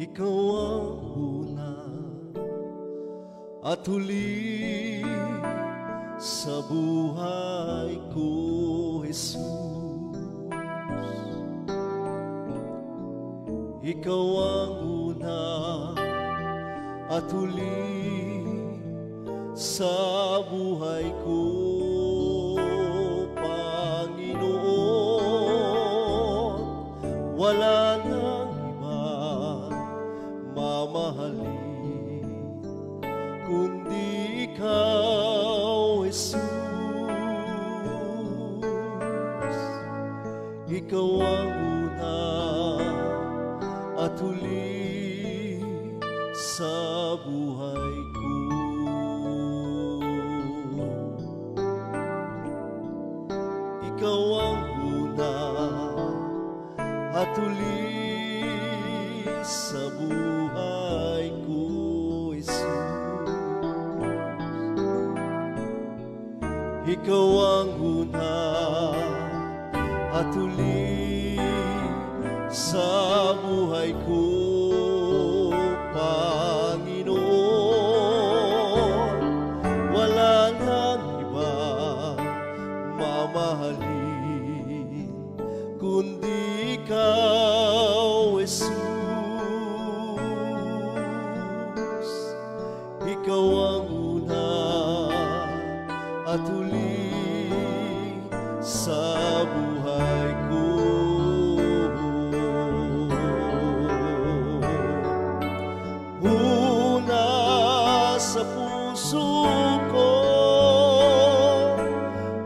Ikaw ang una at huli sa buhay ko, Jesus. Ikaw ang una at huli sa buhay ko, Panginoon. Wala nang mamahalin kundi ikaw, Jesus. ikaw ang una at huli sa buhay ko. Ikaw ang una at huli sa buhay ko, Jesus. Ikaw ang una at huli sa buhay ko, Panginoon. Wala nang iba mamahalin kundi ikaw, Jesus. Ikaw ang una at huli sa buhay ko. Una sa puso ko,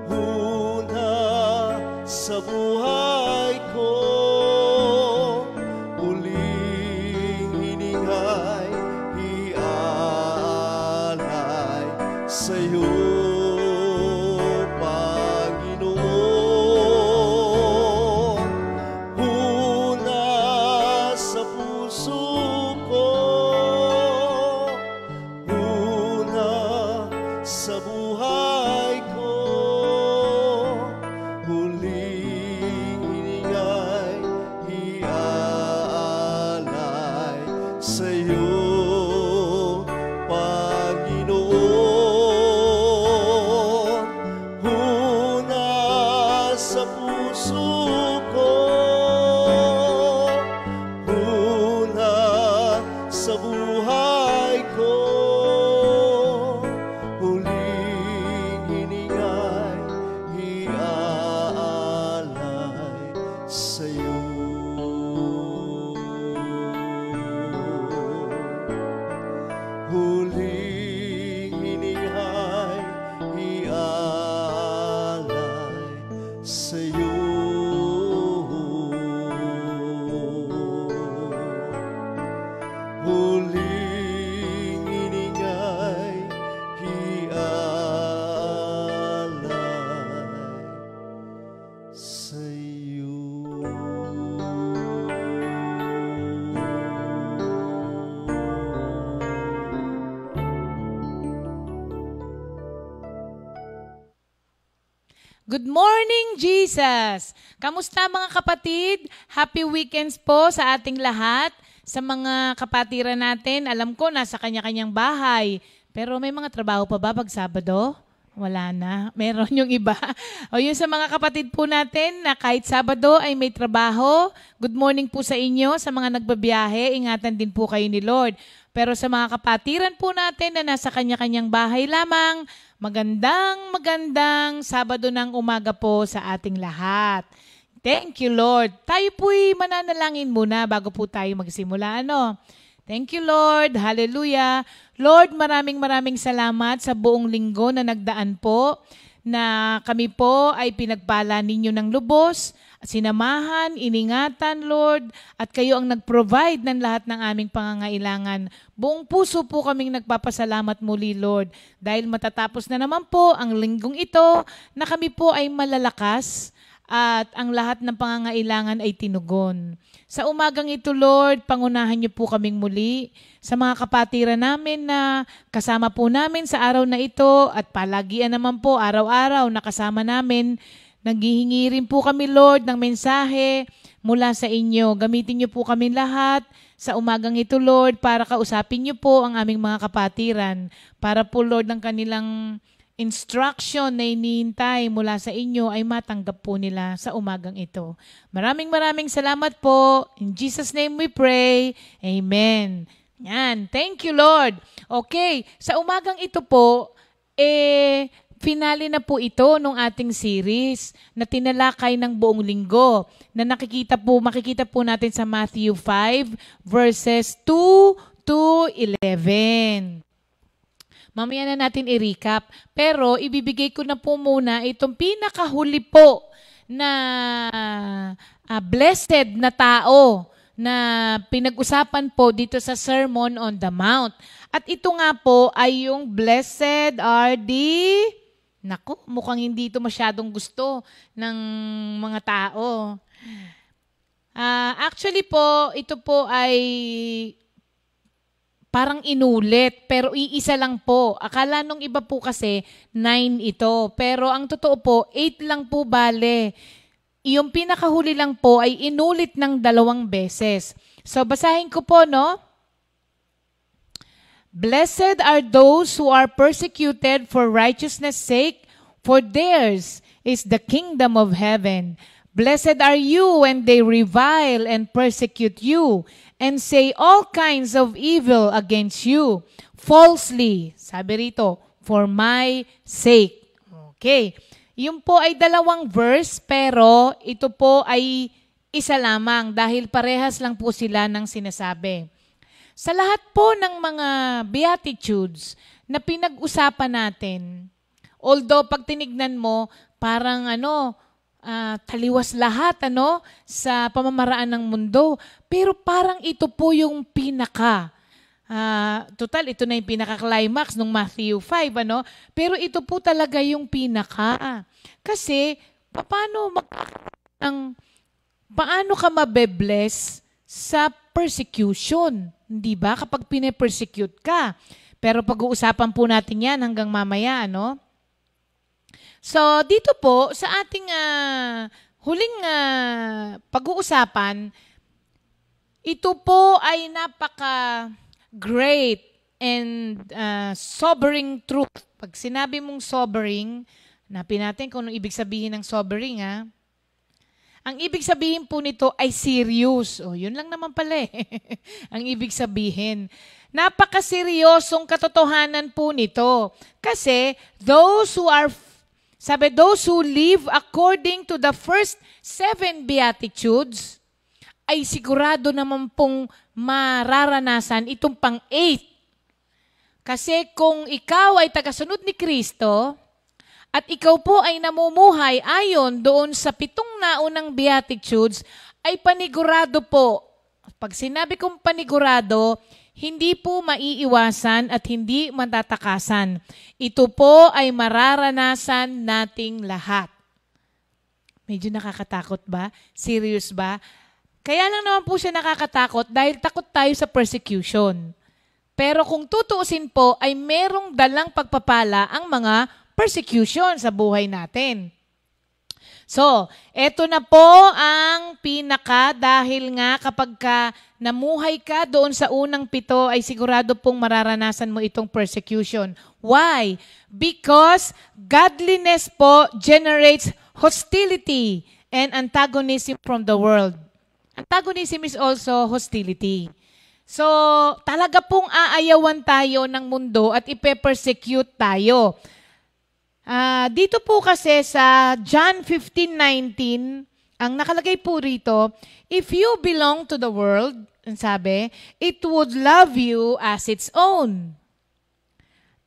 una sa buhay ko, huling hiningay, iaalay sa'yo, Panginoon. Una sa puso ko, una sa buhay ko, huling hiningay, iaalay sa'yo, Panginoon. Una sa puso ko, una sa buhay ko, huling hiningay, iaalay sa'yo. Huling hiningay, iaalay sa'yo. Huling hiningay, iaalay sa'yo. Good morning, Jesus! Kamusta mga kapatid? Happy weekends po sa ating lahat. Sa mga kapatiran natin, alam ko nasa kanya-kanyang bahay. Pero may mga trabaho pa ba pag Sabado? Wala na. Meron yung iba. O yun sa mga kapatid po natin na kahit Sabado ay may trabaho. Good morning po sa inyo. Sa mga nagbabiyahe, ingatan din po kayo ni Lord. Pero sa mga kapatiran po natin na nasa kanya-kanyang bahay lamang, magandang Sabado ng umaga po sa ating lahat. Thank you, Lord. Tayo po'y mananalangin muna bago po tayo magsimula. Thank you, Lord. Hallelujah. Lord, maraming salamat sa buong linggo na nagdaan po, na kami po ay pinagpala ninyo ng lubos, sinamahan, iningatan, Lord, at kayo ang nag-provide ng lahat ng aming pangangailangan. Buong puso po kaming nagpapasalamat muli, Lord, dahil matatapos na naman po ang linggong ito na kami po ay malalakas at ang lahat ng pangangailangan ay tinugon. Sa umagang ito, Lord, pangunahan niyo po kaming muli sa mga kapatiran namin na kasama po namin sa araw na ito at palagian naman po araw-araw na kasama namin. Naghihingi rin po kami, Lord, ng mensahe mula sa inyo. Gamitin niyo po kami lahat sa umagang ito, Lord, para kausapin niyo po ang aming mga kapatiran. Para po, Lord, ng kanilang instruction na inihintay mula sa inyo ay matanggap po nila sa umagang ito. Maraming salamat po. In Jesus' name we pray. Amen. Yan. Thank you, Lord. Okay. Sa umagang ito po, finale na po ito nung ating series na tinalakay ng buong linggo na makikita po natin sa Matthew 5 verses 2 to 11. Mamaya na natin i-recap. Pero ibibigay ko na po muna itong pinakahuli po na blessed na tao na pinag-usapan po dito sa Sermon on the Mount. At ito nga po ay yung blessed are the... Naku, mukhang hindi ito masyadong gusto ng mga tao. Actually po, ito po ay parang inulit, pero iisa lang po. Akala nung iba po kasi 9 ito. Pero ang totoo po, 8 lang po bale. Yung pinakahuli lang po ay inulit ng 2 beses. So basahin ko po, no? Blessed are those who are persecuted for righteousness' sake, for theirs is the kingdom of heaven. Blessed are you when they revile and persecute you, and say all kinds of evil against you, falsely, sabi rito, for my sake. Okay. Yung po ay 2 verse, pero ito po ay isa lamang dahil parehas lang po sila ng sinasabi. Sa lahat po ng mga Beatitudes na pinag-usapan natin, although pag tinignan mo, parang taliwas lahat sa pamamaraan ng mundo. Pero parang ito po yung pinaka. Total, ito na yung pinaka-climax ng Matthew 5. Pero ito po talaga yung pinaka. Kasi, paano ka mabe-bless sa persecution? Hindi ba? Kapag pine-persecute ka. Pero pag-uusapan po natin yan hanggang mamaya, So, dito po, sa ating huling pag-uusapan, ito po ay napaka-great and sobering truth. Pag sinabi mong sobering, hanapin natin kung anong ibig sabihin ng sobering, ha? Ang ibig sabihin po nito ay serious. Yun lang naman pala ang ibig sabihin. Napaka-seryosong katotohanan po nito. Kasi those who live according to the first 7 Beatitudes ay sigurado naman pong mararanasan itong pang-8. Kasi kung ikaw ay tagasunod ni Kristo, at ikaw po ay namumuhay ayon doon sa 7 naunang Beatitudes, ay panigurado po. Pag sinabi kong panigurado, hindi po maiiwasan at hindi matatakasan. Ito po ay mararanasan nating lahat. Medyo nakakatakot ba? Serious ba? Kaya lang naman po siya nakakatakot dahil takot tayo sa persecution. Pero kung tutuusin po, ay merong dalang pagpapala ang mga persecution sa buhay natin. So, eto na po ang pinaka dahil nga kapag namuhay ka doon sa unang 7 ay sigurado pong mararanasan mo itong persecution. Why? Because godliness po generates hostility and antagonism from the world. Antagonism is also hostility. So, talaga pong aayawan tayo ng mundo at ipe-persecute tayo. Dito po kasi sa John 15:19, ang nakalagay po rito, if you belong to the world, sabi, it would love you as its own.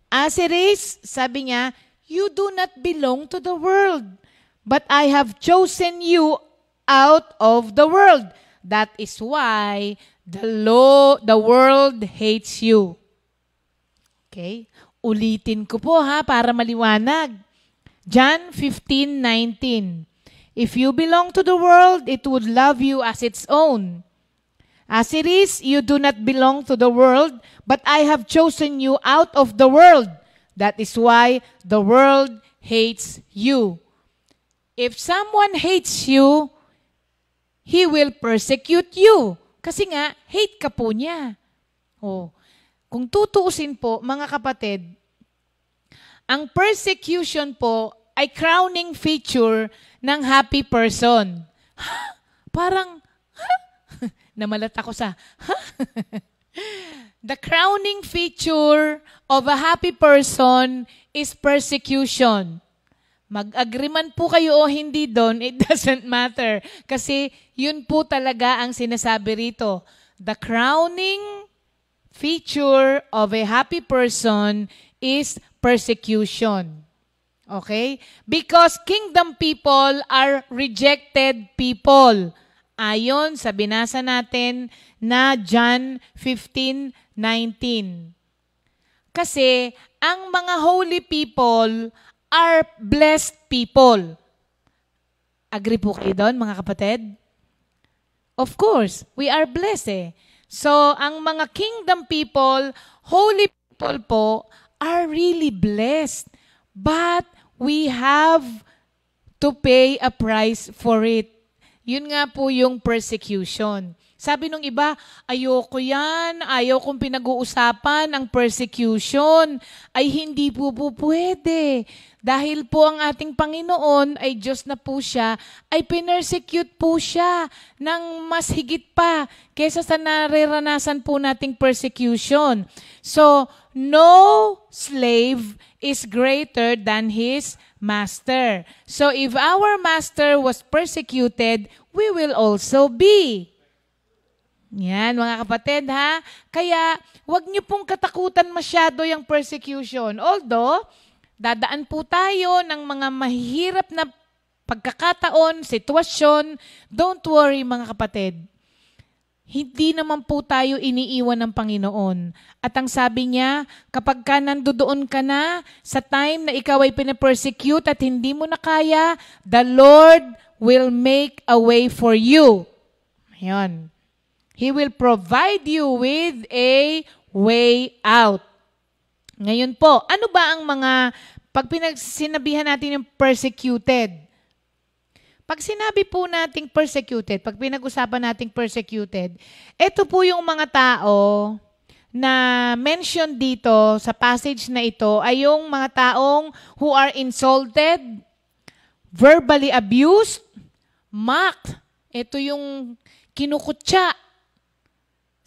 As it is, sabi niya, you do not belong to the world, but I have chosen you out of the world. That is why the world hates you. Okay? Ulitin ko po para maliwanag. John 15:19. If you belong to the world, it would love you as its own. As it is, you do not belong to the world, but I have chosen you out of the world. That is why the world hates you. If someone hates you, he will persecute you. Kasi nga, hate ka po niya. Kung tutuusin po, mga kapatid, ang persecution po ay crowning feature ng happy person. Parang, namalat ako sa, The crowning feature of a happy person is persecution. Mag-agree man po kayo o hindi doon, it doesn't matter. Kasi yun po talaga ang sinasabi rito. The crowning feature of a happy person is persecution. Okay? Because kingdom people are rejected people. Ayon sa binasa natin na John 15:19. Kasi ang mga holy people are blessed people. Agree po kayo doon, mga kapatid? Of course, we are blessed eh. So, ang mga kingdom people, holy people po, are really blessed. But we have to pay a price for it. Yun nga po yung persecution. Sabi nung iba, ayoko yan, ayaw kong pinag-uusapan ang persecution. Ay hindi po pwede. Dahil po ang ating Panginoon ay Diyos na po siya, ay pinersecute po siya ng mas higit pa kaysa sa nararanasan po nating persecution. So, no slave is greater than his master. So, if our master was persecuted, we will also be. Yan, mga kapatid, ha? Kaya, wag niyo pong katakutan masyado yung persecution. Although, dadaan po tayo ng mga mahirap na pagkakataon, sitwasyon. Don't worry, mga kapatid. Hindi naman po tayo iniiwan ng Panginoon. At ang sabi niya, kapag ka nandoon ka na, sa time na ikaw ay pinapersecute at hindi mo na kaya, the Lord will make a way for you. Ayan. He will provide you with a way out. Ngayon po, ano ba ang mga, pag sinabihan natin yung persecuted? Pag sinabi po nating persecuted, pag pinag-usapan nating persecuted, ito po yung mga tao na mention dito sa passage na ito ay yung mga taong who are insulted, verbally abused, mocked. Ito yung kinukutya.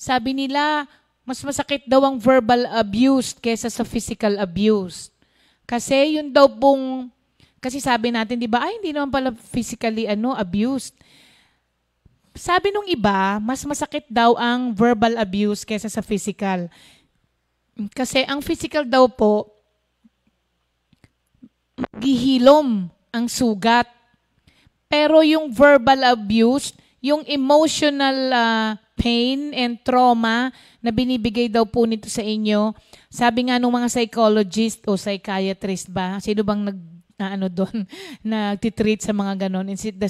Sabi nila, mas masakit daw ang verbal abuse kaysa sa physical abuse. Kasi yun daw pong, kasi sabi natin, di ba, ay hindi naman pala physically abused. Sabi nung iba, mas masakit daw ang verbal abuse kaysa sa physical. Kasi ang physical daw po, gihilom ang sugat. Pero yung verbal abuse, yung emotional pain and trauma na binibigay daw po nito sa inyo. Sabi nga nung mga psychologist o psychiatrist ba, sino bang doon, nagtitreat sa mga ganon? Is it the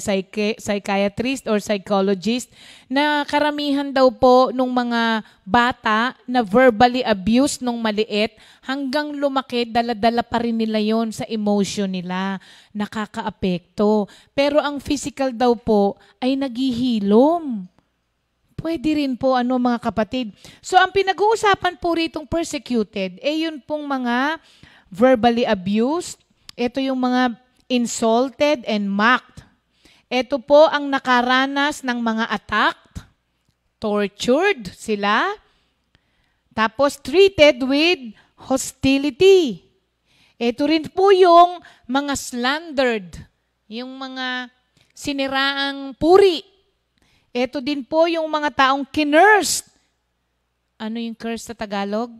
psychiatrist or psychologist? Na karamihan daw po nung mga bata na verbally abused nung maliit, hanggang lumaki, dala-dala pa rin nila yon sa emotion nila. Nakakaapekto. Pero ang physical daw po ay naghihilom. Pwede rin po, mga kapatid. So, ang pinag-uusapan po ritong persecuted, yun pong mga verbally abused. Ito yung mga insulted and mocked. Ito po ang nakaranas ng mga attack, tortured sila, tapos treated with hostility. Ito rin po yung mga slandered, yung mga siniraang puri. Ito din po yung mga taong kinursed. Ano yung curse sa Tagalog?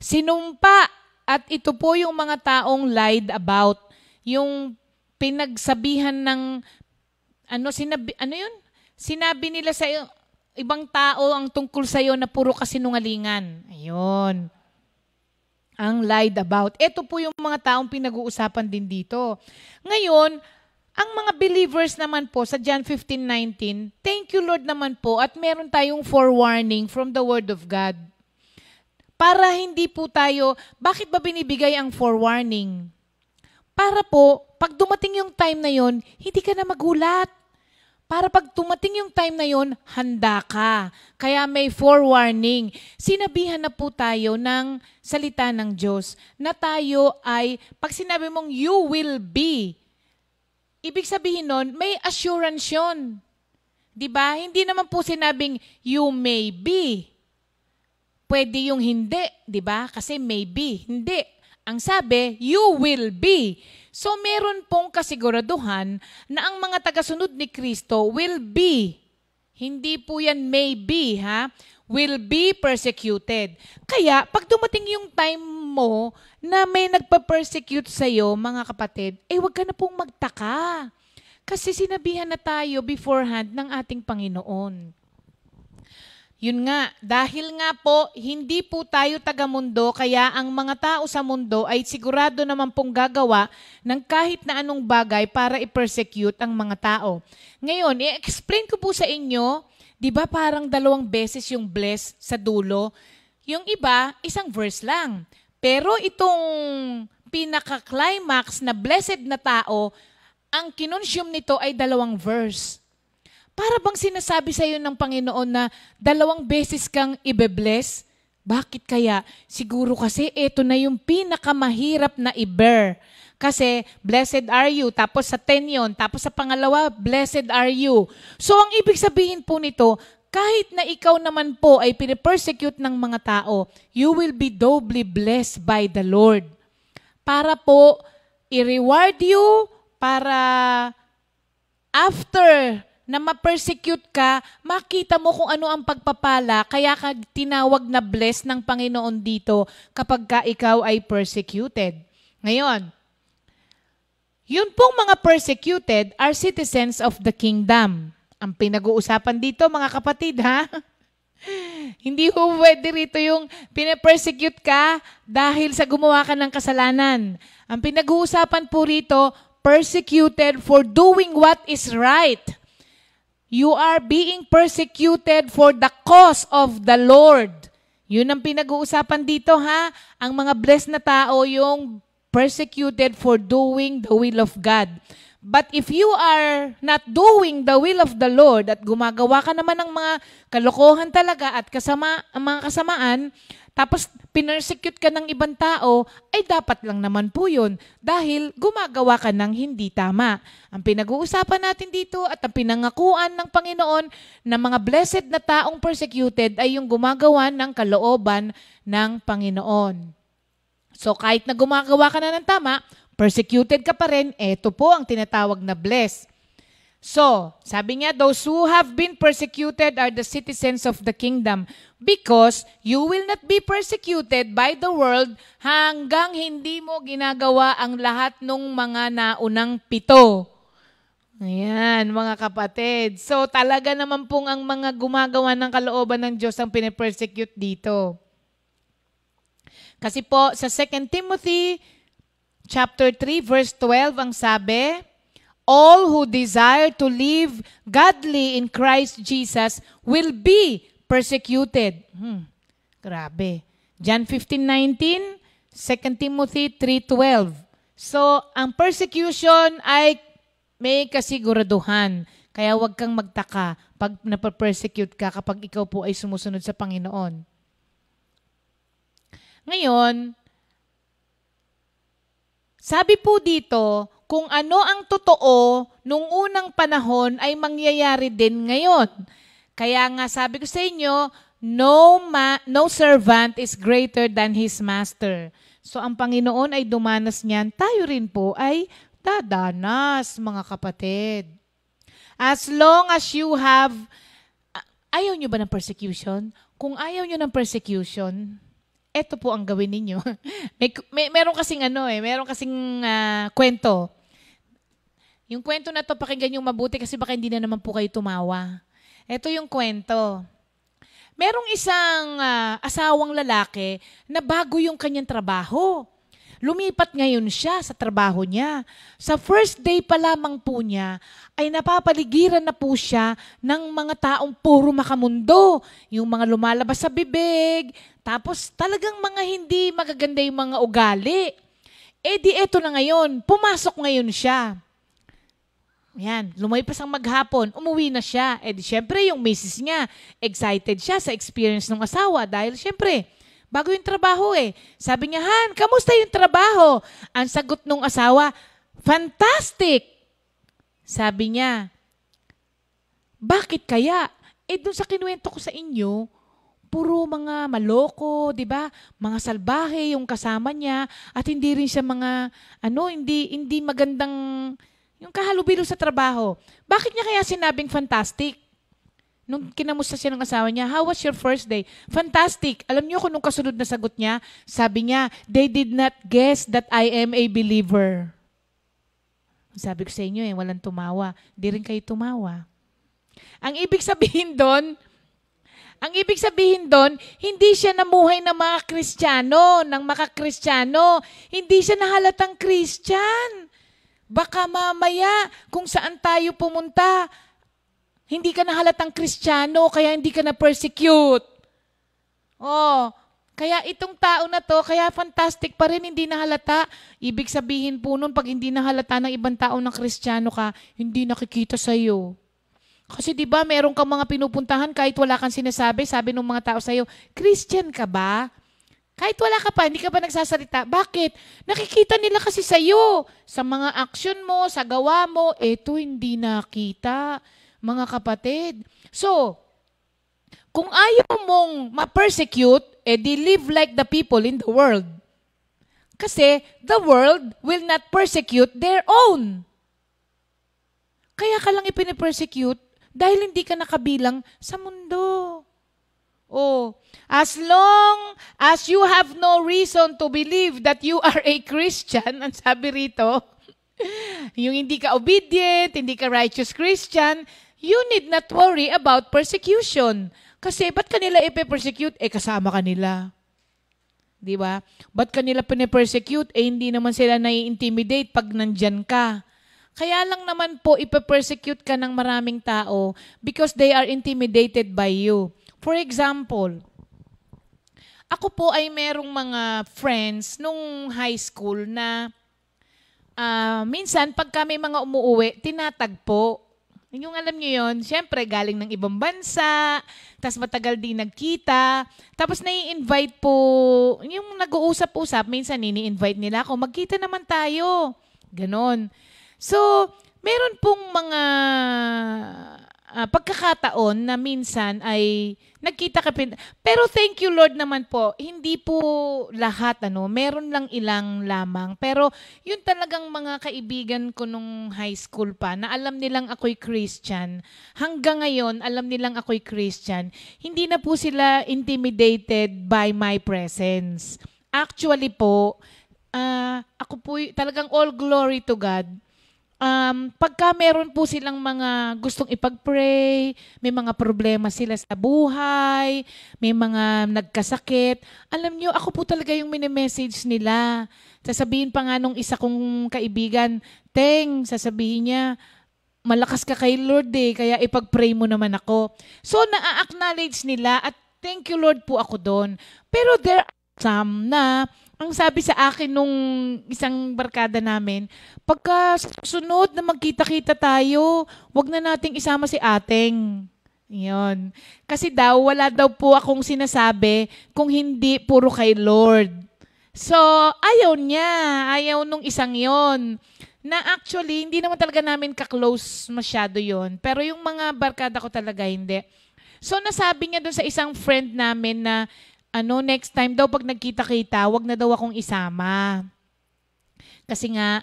Sinumpa. At ito po yung mga taong lied about. Yung pinagsabihan ng, Sinabi nila sa ibang tao ang tungkol sa iyo na puro kasinungalingan. Ayun. Ang lied about. Ito po yung mga taong pinag-uusapan din dito. Ngayon, ang mga believers naman po sa John 15:19, thank you Lord naman po at meron tayong forewarning from the Word of God. Para hindi po tayo, bakit ba binibigay ang forewarning? Para po, pag dumating yung time na yon, hindi ka na magulat. Para pag dumating yung time na yon, handa ka. Kaya may forewarning. Sinabihan na po tayo ng salita ng Diyos na tayo ay, pag sinabi mong you will be, ibig sabihin nun, may assurance yun. Diba? Hindi naman po sinabing, you may be. Pwede yung hindi, diba? Kasi maybe. Hindi. Ang sabi, you will be. So, meron pong kasiguraduhan na ang mga tagasunod ni Kristo will be Hindi po yan maybe, ha? Will be persecuted. Kaya, pag dumating yung time mo na may nagpa-persecute sa'yo, mga kapatid, huwag ka na pong magtaka. Kasi sinabihan na tayo beforehand ng ating Panginoon. Yun nga, dahil nga po, hindi po tayo taga-mundo, kaya ang mga tao sa mundo ay sigurado naman pong gagawa ng kahit na anong bagay para i-persecute ang mga tao. Ngayon, i-explain ko po sa inyo, di ba parang 2 beses yung bless sa dulo? Yung iba, isang verse lang. Pero itong pinaka-climax na blessed na tao, ang kinonsume nito ay 2 verse. Para bang sinasabi sa iyo ng Panginoon na 2 beses kang ibe-bless? Bakit kaya? Siguro kasi ito na yung pinakamahirap na i-bear. Kasi blessed are you, tapos sa 10 yun, tapos sa pangalawa, blessed are you. So ang ibig sabihin po nito, kahit na ikaw naman po ay pinipersecute ng mga tao, you will be doubly blessed by the Lord. Para po i-reward you, para after na ma-persecute ka, makita mo kung ano ang pagpapala, kaya ka tinawag na blessed ng Panginoon dito kapag ka ikaw ay persecuted. Ngayon, yun pong mga persecuted are citizens of the kingdom. Ang pinag-uusapan dito, mga kapatid, ha? Hindi po pwede rito yung pinapersecute ka dahil sa gumawa ka ng kasalanan. Ang pinag-uusapan po rito, persecuted for doing what is right. You are being persecuted for the cause of the Lord. Yun ang pinag-uusapan dito, ha? Ang mga blessed na tao yung persecuted for doing the will of God. But if you are not doing the will of the Lord at gumagawa ka naman ng mga kalokohan talaga at mga kasamaan, tapos pinersecute ka ng ibang tao, ay dapat lang naman po yun dahil gumagawa ka ng hindi tama. Ang pinag-uusapan natin dito at ang pinangakuan ng Panginoon na mga blessed na taong persecuted ay yung gumagawa ng kalooban ng Panginoon. So kahit na gumagawa ka na ng tama, persecuted ka pa rin, eto po ang tinatawag na blessed. So, sabi niya, those who have been persecuted are the citizens of the kingdom because you will not be persecuted by the world hanggang hindi mo ginagawa ang lahat ng mga naunang 7. Ayan, mga kapatid. So, talaga naman pong ang mga gumagawa ng kalooban ng Diyos ang pinipersecute dito. Kasi po, sa 2 Timothy chapter 3, verse 12, ang sabi, all who desire to live godly in Christ Jesus will be persecuted. Grabe. John 15:19, 2 Timothy 3:12. So, ang persecution ay may kasiguraduhan. Kaya huwag kang magtaka pag napapersecute ka kapag ikaw po ay sumusunod sa Panginoon. Ngayon, sabi po dito, kung ano ang totoo nung unang panahon ay mangyayari din ngayon. Kaya nga sabi ko sa inyo, no servant is greater than his master. So ang Panginoon ay dumanas niyan, tayo rin po ay dadanas, mga kapatid. As long as you have, ayaw nyo ba ng persecution? Kung ayaw nyo ng persecution, eto po ang gawin ninyo. Meron kasing kwento. Yung kwento na to, pakinggan yung mabuti kasi baka hindi na naman po kayo tumawa. Ito yung kwento. Merong isang asawang lalaki na bago yung kanyang trabaho. Lumipat ngayon siya sa trabaho niya. Sa first day pa lamang po niya, ay napapaligiran na po siya ng mga taong puro makamundo. Yung mga lumalabas sa bibig, tapos talagang mga hindi magaganda yung mga ugali. Di eto na ngayon, pumasok ngayon siya. Yan, lumipas ang maghapon, umuwi na siya. Di syempre yung misis niya, excited siya sa experience ng asawa dahil syempre, bago yung trabaho Sabi niya, Han, kamusta yung trabaho? Ang sagot ng asawa, fantastic! Sabi niya, bakit kaya? Doon sa kinuwento ko sa inyo, puro mga maloko, di ba? Mga salbahe yung kasama niya at hindi rin siya mga, hindi magandang, yung kahalubilo sa trabaho. Bakit niya kaya sinabing fantastic? Nung kinamusta siya ng asawa niya, how was your first day? Fantastic. Alam niyo kung nung kasunod na sagot niya, sabi niya, they did not guess that I am a believer. Sabi ko sa inyo walang tumawa. Di rin kayo tumawa. Ang ibig sabihin doon, hindi siya namuhay ng mga Kristiyano, ng maka-Kristiyano. Hindi siya nahalatang Christian. Baka mamaya, kung saan tayo pumunta, hindi ka nahalatang Kristiyano, kaya hindi ka na-persecute. Kaya itong tao na to, kaya fantastic pa rin, hindi nahalata. Ibig sabihin po nun, pag hindi nahalata ng ibang tao na Kristiyano ka, hindi nakikita sa'yo. Kasi di ba meron kang mga pinupuntahan kahit wala kang sinasabi, sabi ng mga tao sa'yo, Christian ka ba? Kahit wala ka pa, hindi ka pa nagsasalita. Bakit? Nakikita nila kasi sa'yo. Sa mga action mo, sa gawa mo, eto hindi nakita, mga kapatid. So, kung ayaw mong ma-persecute, di live like the people in the world. Kasi the world will not persecute their own. Kaya ka lang ipinipersecute dahil hindi ka nakabilang sa mundo. As long as you have no reason to believe that you are a Christian, ang sabi rito, yung hindi ka obedient, hindi ka righteous Christian, you need not worry about persecution. Kasi ba't kanila ipe-persecute? Kasama kanila. Di ba? Ba't kanila pinipersecute? Hindi naman sila nai-intimidate pag nandyan ka. Kaya lang naman po ipe-persecute ka ng maraming tao because they are intimidated by you. For example, ako po ay merong mga friends nung high school na minsan pag kami mga umuuwi, tinatagpo. Yung alam nyo yun, syempre galing ng ibang bansa, tapos matagal din nagkita, tapos nai-invite po, yung nag-uusap-usap, minsan nini-invite nila ako, magkita naman tayo. Ganon. So, meron pong mga pagkakataon na minsan ay nagkita ka. Pero thank you Lord naman po, hindi po lahat, meron lang ilang lamang. Pero yun talagang mga kaibigan ko nung high school pa, na alam nilang ako'y Christian. Hanggang ngayon, alam nilang ako'y Christian. Hindi na po sila intimidated by my presence. Actually po, ako po talagang all glory to God. Pagka meron po silang mga gustong ipag-pray, may mga problema sila sa buhay, may mga nagkasakit, alam nyo, ako po talaga yung mini-message nila. Sasabihin pa nga nung isa kong kaibigan, Teng, sasabihin niya, malakas ka kay Lord kaya ipag-pray mo naman ako. So, na-acknowledge nila at thank you Lord po ako doon. Pero there are some na, ang sabi sa akin nung isang barkada namin, pagka sunod na magkita-kita tayo, wag na nating isama si Ateng. Yun. Kasi daw, wala daw po akong sinasabi kung hindi puro kay Lord. So, ayaw niya. Ayaw nung isang yon. Na actually, hindi naman talaga namin ka-close masyado yon. Pero yung mga barkada ko talaga, hindi. So, nasabi niya dun sa isang friend namin na next time daw pag nagkita-kita, wag na daw akong isama. Kasi nga,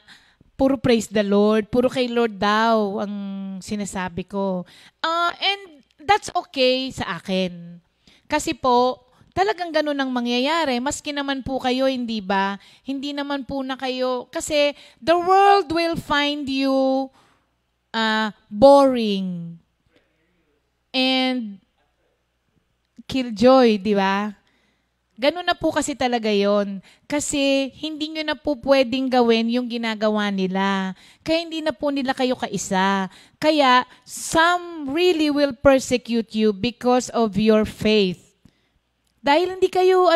puro praise the Lord, puro kay Lord daw ang sinasabi ko. And that's okay sa akin. Kasi po, talagang ganun ang mangyayari. Maski naman po kayo, hindi ba? Hindi naman po na kayo. Kasi the world will find you boring. And killjoy, di ba? Ganun na po kasi talaga yon. Kasi hindi nyo na po pwedeng gawin yung ginagawa nila. Kaya hindi na po nila kayo kaisa. Kaya some really will persecute you because of your faith. Dahil hindi kayo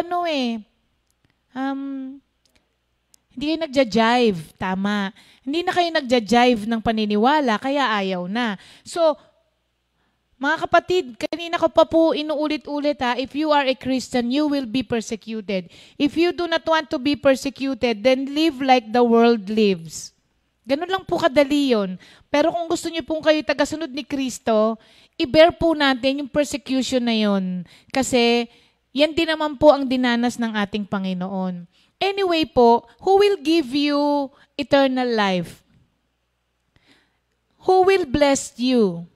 hindi kayo nagja-jive. Tama. Hindi na kayo nagja-jive ng paniniwala, kaya ayaw na. So, mga kapatid, kanina ko pa po inuulit-ulit if you are a Christian, you will be persecuted. If you do not want to be persecuted, then live like the world lives. Ganun lang po kadali yun. Pero kung gusto niyo pong kayo tagasunod ni Kristo, i-bear po natin yung persecution na yun. Kasi yan din naman po ang dinanas ng ating Panginoon. Anyway po, who will give you eternal life? Who will bless you?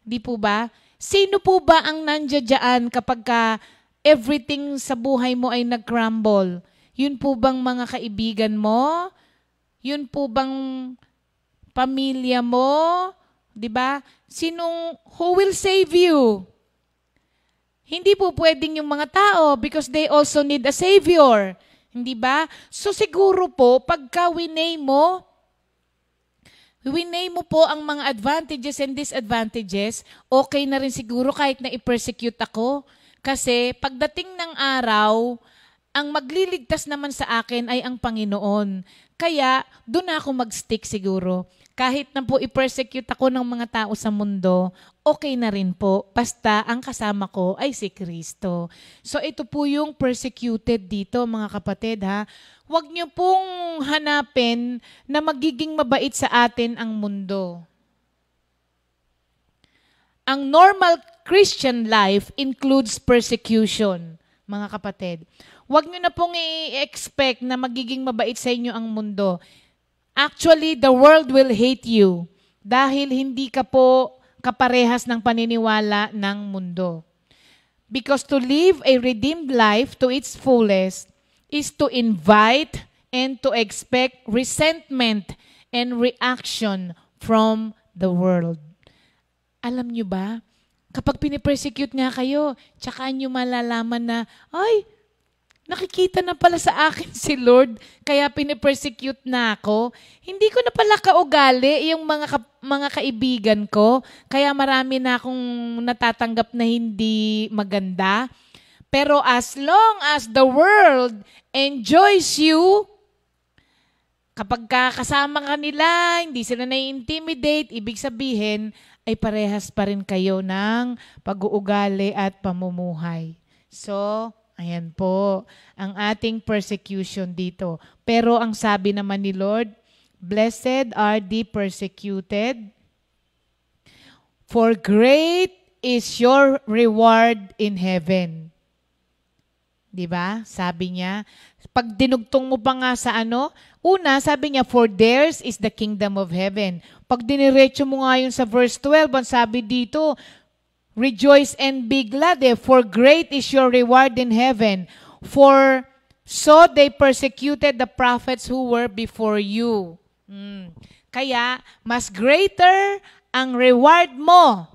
Di po ba? Sino po ba ang nandiyan kapag everything sa buhay mo ay nag-crumble? Yun po bang mga kaibigan mo? Yun po bang pamilya mo? Di ba? Who will save you? Hindi po pwedeng yung mga tao because they also need a savior. Hindi ba? So siguro po, pagka winay mo po ang mga advantages and disadvantages, okay na rin siguro kahit na i-persecute ako. Kasi pagdating ng araw, ang magliligtas naman sa akin ay ang Panginoon. Kaya doon ako mag-stick siguro. Kahit na po i-persecute ako ng mga tao sa mundo, okay na rin po. Basta ang kasama ko ay si Kristo. So ito po yung persecuted dito, mga kapatid, ha. Huwag niyo pong hanapin na magiging mabait sa atin ang mundo. Ang normal Christian life includes persecution, mga kapatid. Huwag niyo na pong i-expect na magiging mabait sa inyo ang mundo. Actually, the world will hate you dahil hindi ka po kaparehas ng paniniwala ng mundo. Because to live a redeemed life to its fullest is to invite and to expect resentment and reaction from the world. Alam nyo ba, kapag pinipersecute nga kayo, tsaka nyo malalaman na, ay, nakikita na pala sa akin si Lord, kaya pinipersecute na ako. Hindi ko na pala kaugali yung mga kaibigan ko, kaya marami na akong natatanggap na hindi maganda. Pero as long as the world enjoys you, kapag kasama ka nila, hindi sila nai-intimidate, ibig sabihin ay parehas pa rin kayo ng pag-uugali at pamumuhay. So, ayan po, ang ating persecution dito. Pero ang sabi naman ni Lord, blessed are the persecuted, for great is your reward in heaven. Diba? Sabi niya, pag dinugtong mo pa nga sa una, sabi niya, for theirs is the kingdom of heaven. Pag diniretso mo nga yun sa verse 12, ang sabi dito, rejoice and be glad, for great is your reward in heaven. For so they persecuted the prophets who were before you. Kaya, mas greater ang reward mo.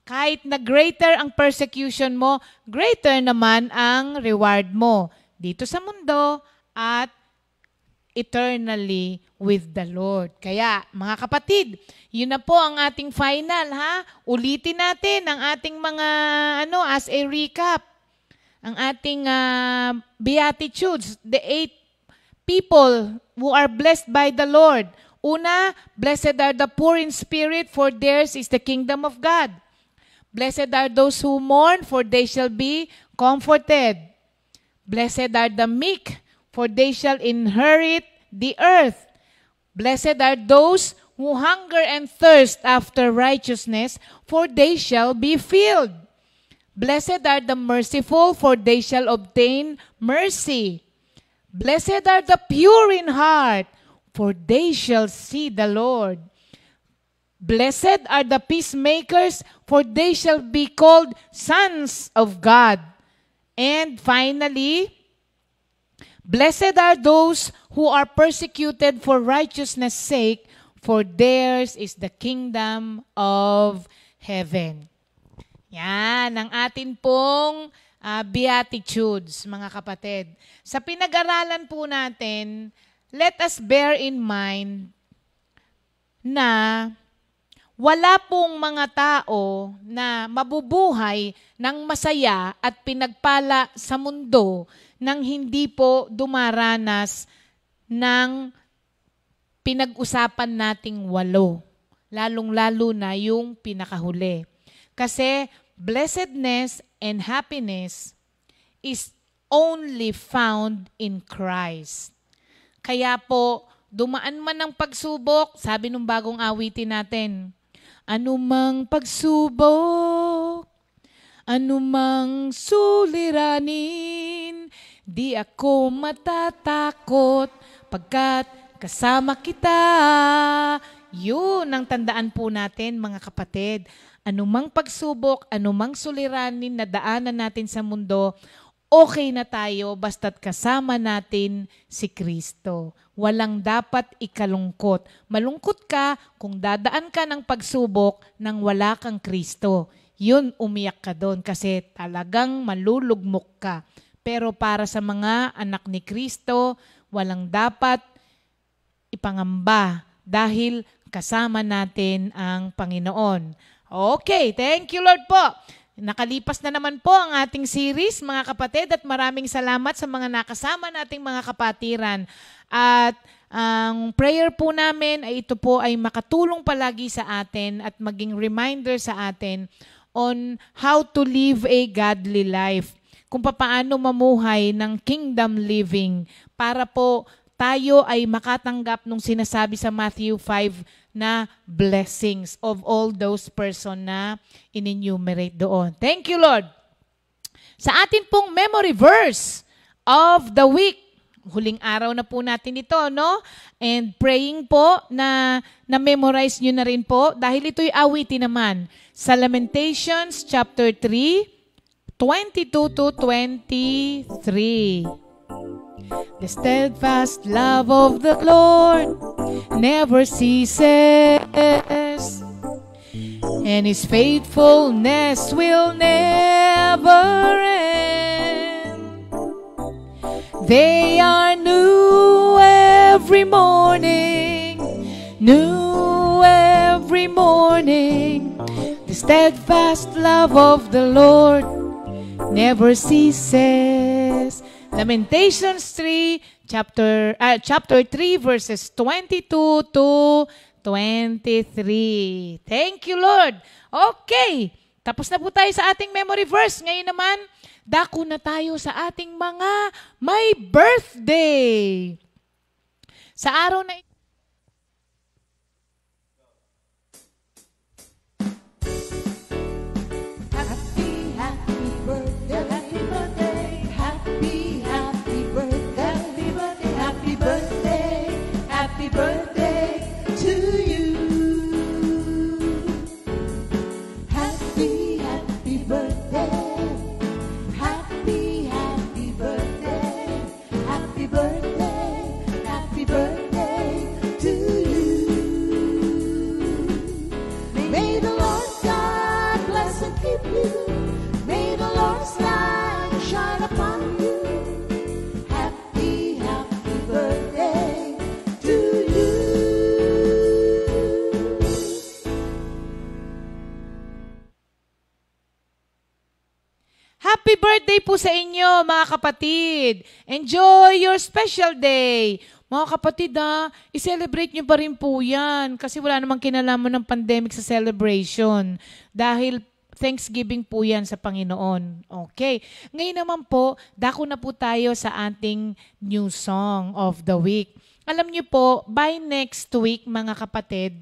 Kahit na greater ang persecution mo, greater naman ang reward mo dito sa mundo at eternally with the Lord. Kaya, mga kapatid, yun na po ang ating final, ha? Ulitin natin ang ating mga, as a recap, ang ating beatitudes, the 8 people who are blessed by the Lord. Una, blessed are the poor in spirit, for theirs is the kingdom of God. Blessed are those who mourn, for they shall be comforted. Blessed are the meek, for they shall inherit the earth. Blessed are those who hunger and thirst after righteousness, for they shall be filled. Blessed are the merciful, for they shall obtain mercy. Blessed are the pure in heart, for they shall see the Lord. Blessed are the peacemakers, for they shall be called sons of God. And finally, blessed are those who are persecuted for righteousness' sake, for theirs is the kingdom of heaven. Yan, ang atin pong beatitudes, mga kapatid. Sa pinag-aralan po natin, let us bear in mind na wala pong mga tao na mabubuhay ng masaya at pinagpala sa mundo nang hindi po dumaranas ng pinag-usapan nating 8. Lalong-lalo na yung pinakahuli. Kasi blessedness and happiness is only found in Christ. Kaya po, dumaan man ang pagsubok, sabi nung bagong awitin natin, anumang pagsubok, anumang suliranin, di ako matatakot pagkat kasama kita. Yun ang tandaan po natin, mga kapatid. anumang pagsubok, anumang suliranin na daanan natin sa mundo, okay na tayo basta't kasama natin si Kristo. Walang dapat ikalungkot. Malungkot ka kung dadaan ka ng pagsubok nang wala kang Kristo. Yun, umiyak ka doon kasi talagang malulugmok ka. Pero para sa mga anak ni Kristo, walang dapat ipangamba dahil kasama natin ang Panginoon. Okay, thank you Lord po. Nakalipas na naman po ang ating series, mga kapatid, at maraming salamat sa mga nakasama nating mga kapatiran. At ang prayer po namin ay ito po ay makatulong palagi sa atin at maging reminder sa atin on how to live a godly life. Kung paano mamuhay ng kingdom living para po tayo ay makatanggap nung sinasabi sa Matthew 5 na blessings of all those person na in-enumerate doon. Thank you, Lord. Sa atin pong memory verse of the week, huling araw na po natin ito, no? And praying po na na-memorize nyo na rin po dahil ito'y awitin naman sa Lamentations chapter 3, 22 to 23. The steadfast love of the Lord never ceases, and His faithfulness will never end. They are new every morning, new every morning. The steadfast love of the Lord never ceases. Lamentations 3, chapter 3, verses 22 to 23. Thank you, Lord. Okay, tapos na po tayo sa ating memory verse. Ngayon naman, dako na tayo sa ating mga may birthday. Sa araw na ito, Happy birthday to you. Happy, happy birthday. Happy, happy birthday. Happy birthday. Happy birthday to you. May the Lord God bless and keep you. May the Lord's light shine upon you. Happy, happy birthday to you. happy birthday po sa inyo, mga kapatid. Enjoy your special day. Mga kapatid, i-celebrate nyo pa rin po yan kasi wala namang kinalaman ng pandemic sa celebration dahil Thanksgiving po yan sa Panginoon. Okay. Ngayon naman po, dako na po tayo sa ating new song of the week. Alam niyo po, by next week, mga kapatid,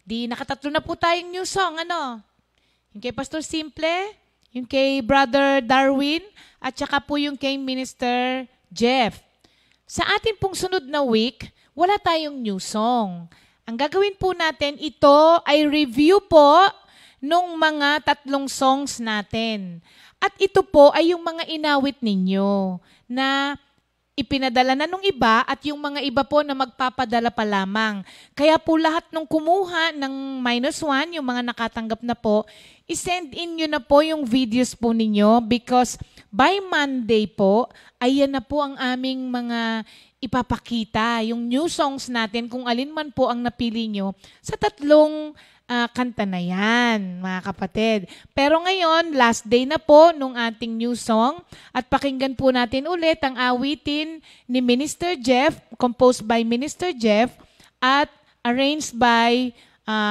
nakatatlo na po tayong new song. Ano? Yung kay Pastor Simple, yung kay Brother Darwin, at saka po yung kay Minister Jeff. Sa ating pong sunod na week, wala tayong new song. Ang gagawin po natin, ito ay review po nung mga tatlong songs natin. At ito po ay yung mga inawit ninyo na ipinadala na nung iba at yung mga iba po na magpapadala pa lamang. Kaya po lahat nung kumuha ng -1, yung mga nakatanggap na po, isend in nyo na po yung videos po ninyo because by Monday po, ayan na po ang aming mga ipapakita, yung new songs natin, kung alin man po ang napili nyo sa tatlong kanta na yan, mga kapatid. Pero ngayon, last day na po nung ating new song at pakinggan po natin ulit ang awitin ni Minister Jeff, composed by Minister Jeff at arranged by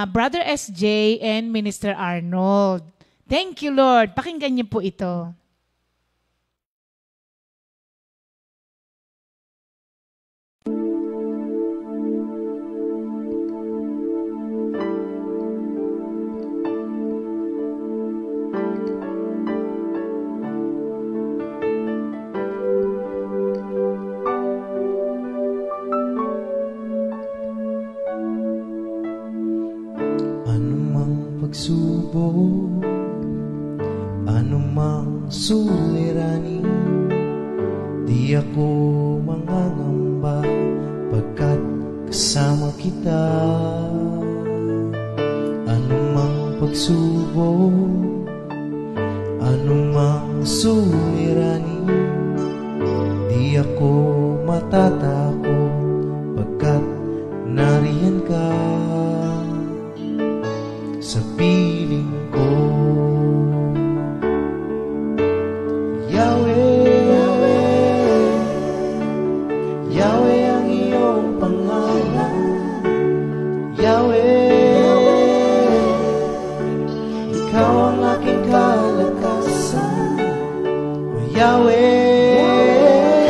Brother SJ and Minister Arnold. Thank you, Lord. Pakinggan niyo po ito. pagsubok, anumang suliranin, di ako mangangamba pagkat kasama kita. Anumang pagsubok, anumang suliranin, di ako matatakot pagkat nariyan ka sa piling ko. Yahweh, Yahweh ang iyong pangalan. Yahweh, ikaw ang aking kalakasan. O Yahweh,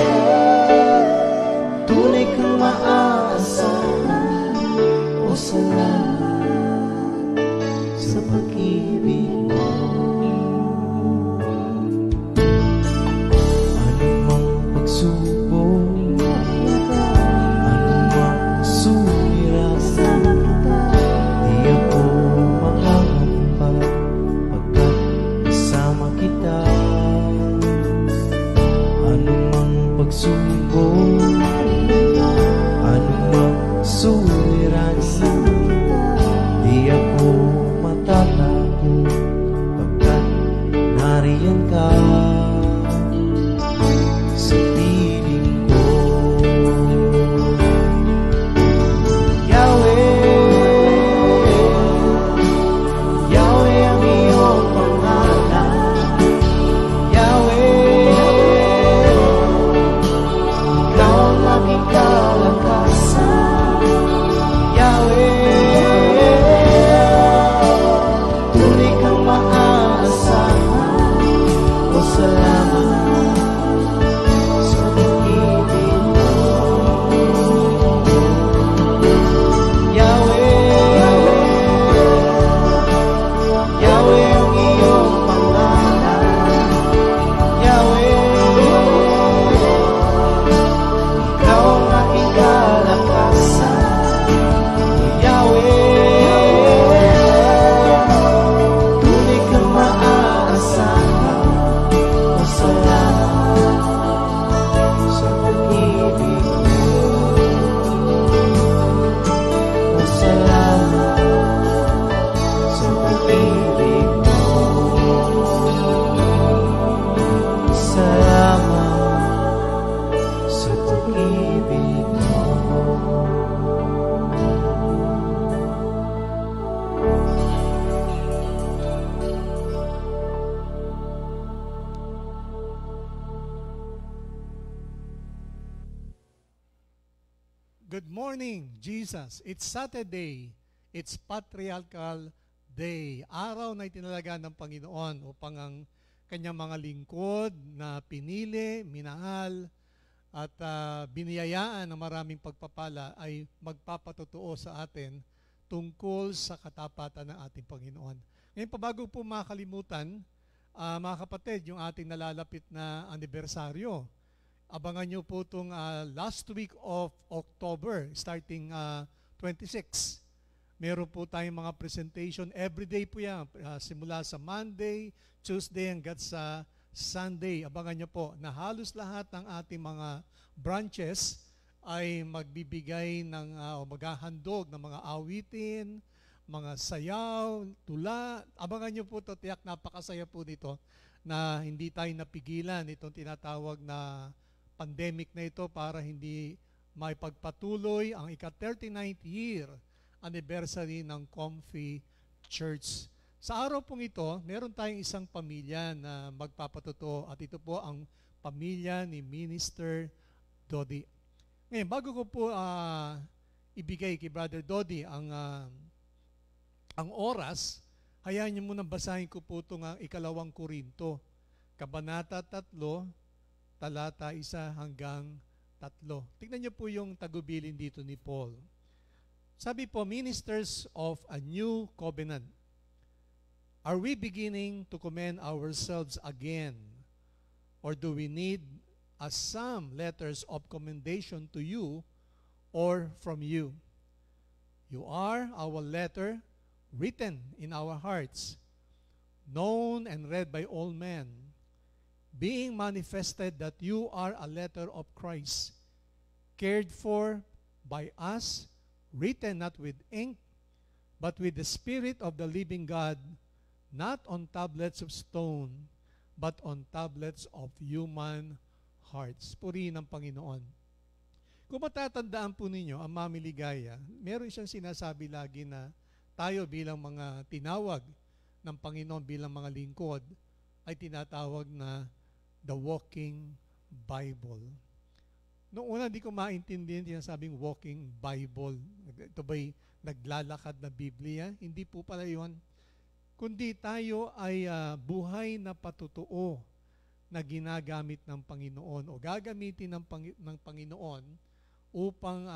tunay kang maaasahan. O salamat sa pag-ibig mo. Anumang pagsubok, anumang suliranin, di ako makangamba pagkat kasama kita. Anumang pagsubok, anumang suliranin, di ako matatakot pagkat nariyan ka sa piling ko. Yahweh, Yahweh ang iyong pangalan. Yahweh, ikaw ang aking kalakasan. Yahweh, tunay kang maaasahan. O salamat sa pag-ibig mo. Yahweh, Yahweh ang iyong pangalan. Yahweh, ikaw ang aking kalakasan. Yahweh, tunay kang maaasahan. O salamat sa pag-ibig mo. O salamat sa pag-ibig mo. Salamat sa pag-ibig mo. Good morning, Jesus. It's Saturday. It's Patriarchal Day. Araw na itinalaga ng Panginoon upang ang kanyang mga lingkod na pinili, minahal, at biniyayaan ng maraming pagpapala ay magpapatotoo sa atin tungkol sa katapatan ng ating Panginoon. Ngayon pa bago po makalimutan, mga kapatid, yung ating nalalapit na anibersaryo. Abangan nyo po itong last week of October, starting 26. Meron po tayong mga presentation. Everyday po yan, simula sa Monday, Tuesday, hanggang sa Sunday. Abangan nyo po na halos lahat ng ating mga branches ay magbibigay ng o maghahandog ng mga awitin, mga sayaw, tula. Abangan nyo po ito, tiyak napakasaya po nito na hindi tayo napigilan itong tinatawag na pandemic na ito para hindi may pagpatuloy ang ika-39th year anniversary ng Comfy Church. Sa araw pong ito, meron tayong isang pamilya na magpapatotoo at ito po ang pamilya ni Minister Dodi. Ngayon, bago ko po ibigay kay Brother Dodi ang oras, hayaan niyo munang basahin ko po itong ikalawang Korinto, Kabanata 3, talata 1 hanggang 3. Tignan niyo po yung tagubilin dito ni Paul. Sabi po, ministers of a new covenant, are we beginning to commend ourselves again? Or do we need some letters of commendation to you or from you? You are our letter written in our hearts, known and read by all men, being manifested that you are a letter of Christ, cared for by us, written not with ink, but with the Spirit of the living God, not on tablets of stone, but on tablets of human hearts. Purihin ang Panginoon. Kung matatandaan po ninyo, ang Mami Ligaya, meron siyang sinasabi lagi na tayo bilang mga tinawag ng Panginoon bilang mga lingkod ay tinatawag na the walking Bible. Noong una, hindi ko maintindihan sinasabing walking Bible. Ito ba'y naglalakad na Biblia? Hindi po pala yun. Kundi tayo ay buhay na patutuo na ginagamit ng Panginoon o gagamitin ng Panginoon upang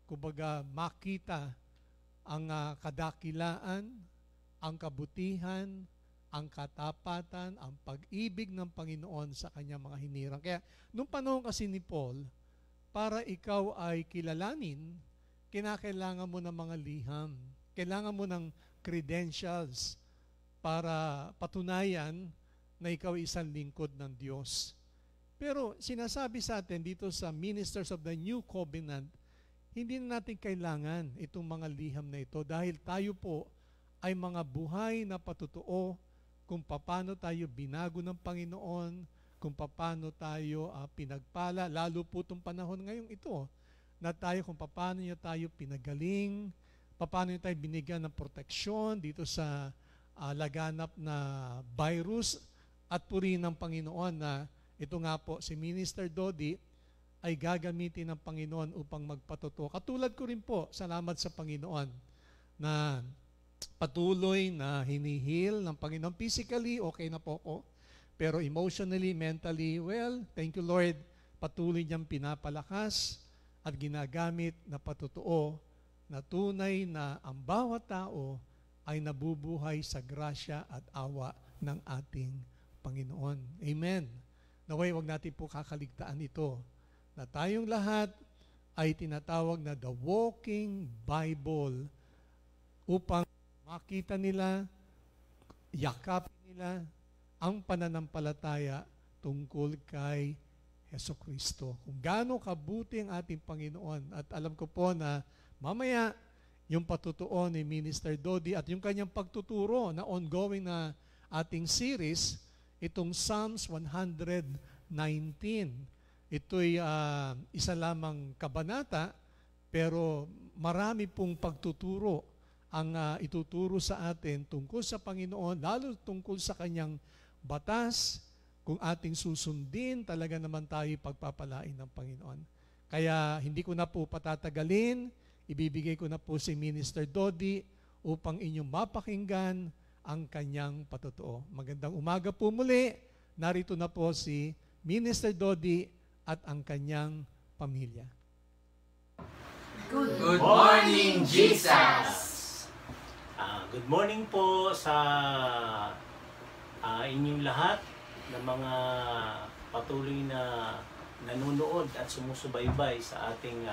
kumbaga makita ang kadakilaan, ang kabutihan, ang katapatan, ang pag-ibig ng Panginoon sa kanyang mga hinirang. Kaya nung panahon kasi ni Paul, para ikaw ay kilalanin, kinakailangan mo ng mga liham. Kailangan mo ng credentials para patunayan na ikaw ay isang lingkod ng Diyos. Pero sinasabi sa atin dito sa Ministers of the New Covenant, hindi na natin kailangan itong mga liham na ito dahil tayo po ay mga buhay na patutuo kung paano tayo binago ng Panginoon, kung paano tayo pinagpala, lalo po itong panahon ngayong ito, na tayo kung paano niya tayo pinagaling, paano niya tayo binigyan ng proteksyon dito sa laganap na virus, at purihin ng Panginoon na ito nga po, si Minister Dodi ay gagamitin ng Panginoon upang magpatuto. Katulad ko rin po, salamat sa Panginoon na patuloy na hinihil ng Panginoon. Physically, okay na po ako. Pero emotionally, mentally, well, thank you Lord, patuloy niyang pinapalakas at ginagamit na patutuo na tunay na ang bawat tao ay nabubuhay sa grasya at awa ng ating Panginoon. Amen. Naway, wag natin po kakaligtaan ito na tayong lahat ay tinatawag na the walking Bible upang makita nila, yakapin nila ang pananampalataya tungkol kay Hesukristo. Kung gaano kabuti ang ating Panginoon. At alam ko po na mamaya yung patutuo ni Minister Dodi at yung kanyang pagtuturo na ongoing na ating series, itong Psalms 119. Ito'y isa lamang kabanata, pero marami pong pagtuturo ang ituturo sa atin tungkol sa Panginoon, lalo tungkol sa kanyang batas. Kung ating susundin, talaga naman tayo pagpapalain ng Panginoon. Kaya hindi ko na po patatagalin, ibibigay ko na po si Minister Dodi upang inyong mapakinggan ang kanyang patutuo. Magandang umaga po muli. Narito na po si Minister Dodi at ang kanyang pamilya. Good morning, Jesus! Good morning po sa inyong lahat ng mga patuloy na nanonood at sumusubaybay sa ating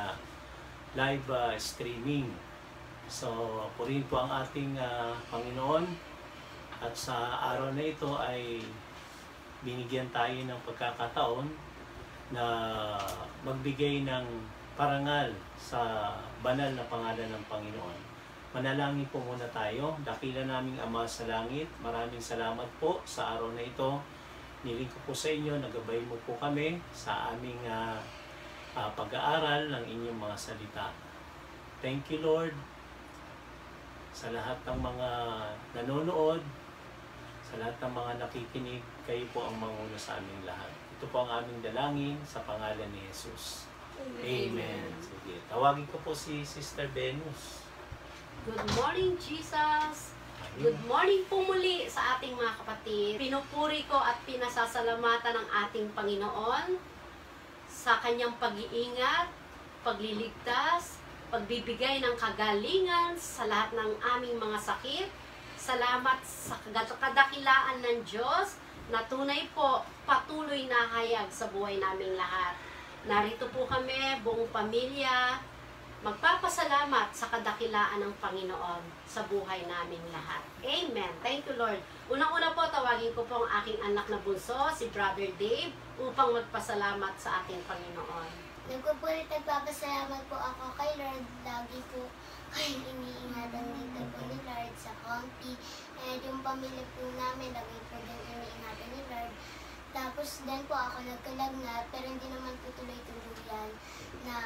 live streaming. So, purihin po ang ating Panginoon at sa araw na ito ay binigyan tayo ng pagkakataon na magbigay ng parangal sa banal na pangalan ng Panginoon. Manalangin po muna tayo. Dakila naming Ama sa langit, maraming salamat po sa araw na ito. Niling ko po sa inyo, nagabay mo po kami sa aming pag-aaral ng inyong mga salita. Thank you Lord sa lahat ng mga nanonood, sa lahat ng mga nakikinig, kayo po ang manguna sa aming lahat. Ito po ang aming dalangin sa pangalan ni Jesus. Amen. Sige. Tawagin ko po si Sister Venus. Good morning, Jesus! Good morning po muli sa ating mga kapatid. Pinupuri ko at pinasasalamatan ng ating Panginoon sa kanyang pag-iingat, pagliligtas, pagbibigay ng kagalingan sa lahat ng aming mga sakit. Salamat sa kadakilaan ng Diyos na tunay po patuloy na hayag sa buhay naming lahat. Narito po kami, buong pamilya, magpapasalamat sa kadakilaan ng Panginoon sa buhay naming lahat. Amen. Thank you, Lord. Unang-una po, tawagin ko po ang aking anak na bunso, si Brother Dave, upang magpasalamat sa ating Panginoon. Nagpupulit nagpapasalamat po ako kay Lord. Lagi po kayo iniingatan dito po ni Lord sa county. And yung pamilya po namin, lagi po din iniingatan ni Lord. Tapos din po ako nagkalagnat, pero hindi naman po tuloy-tuluyan na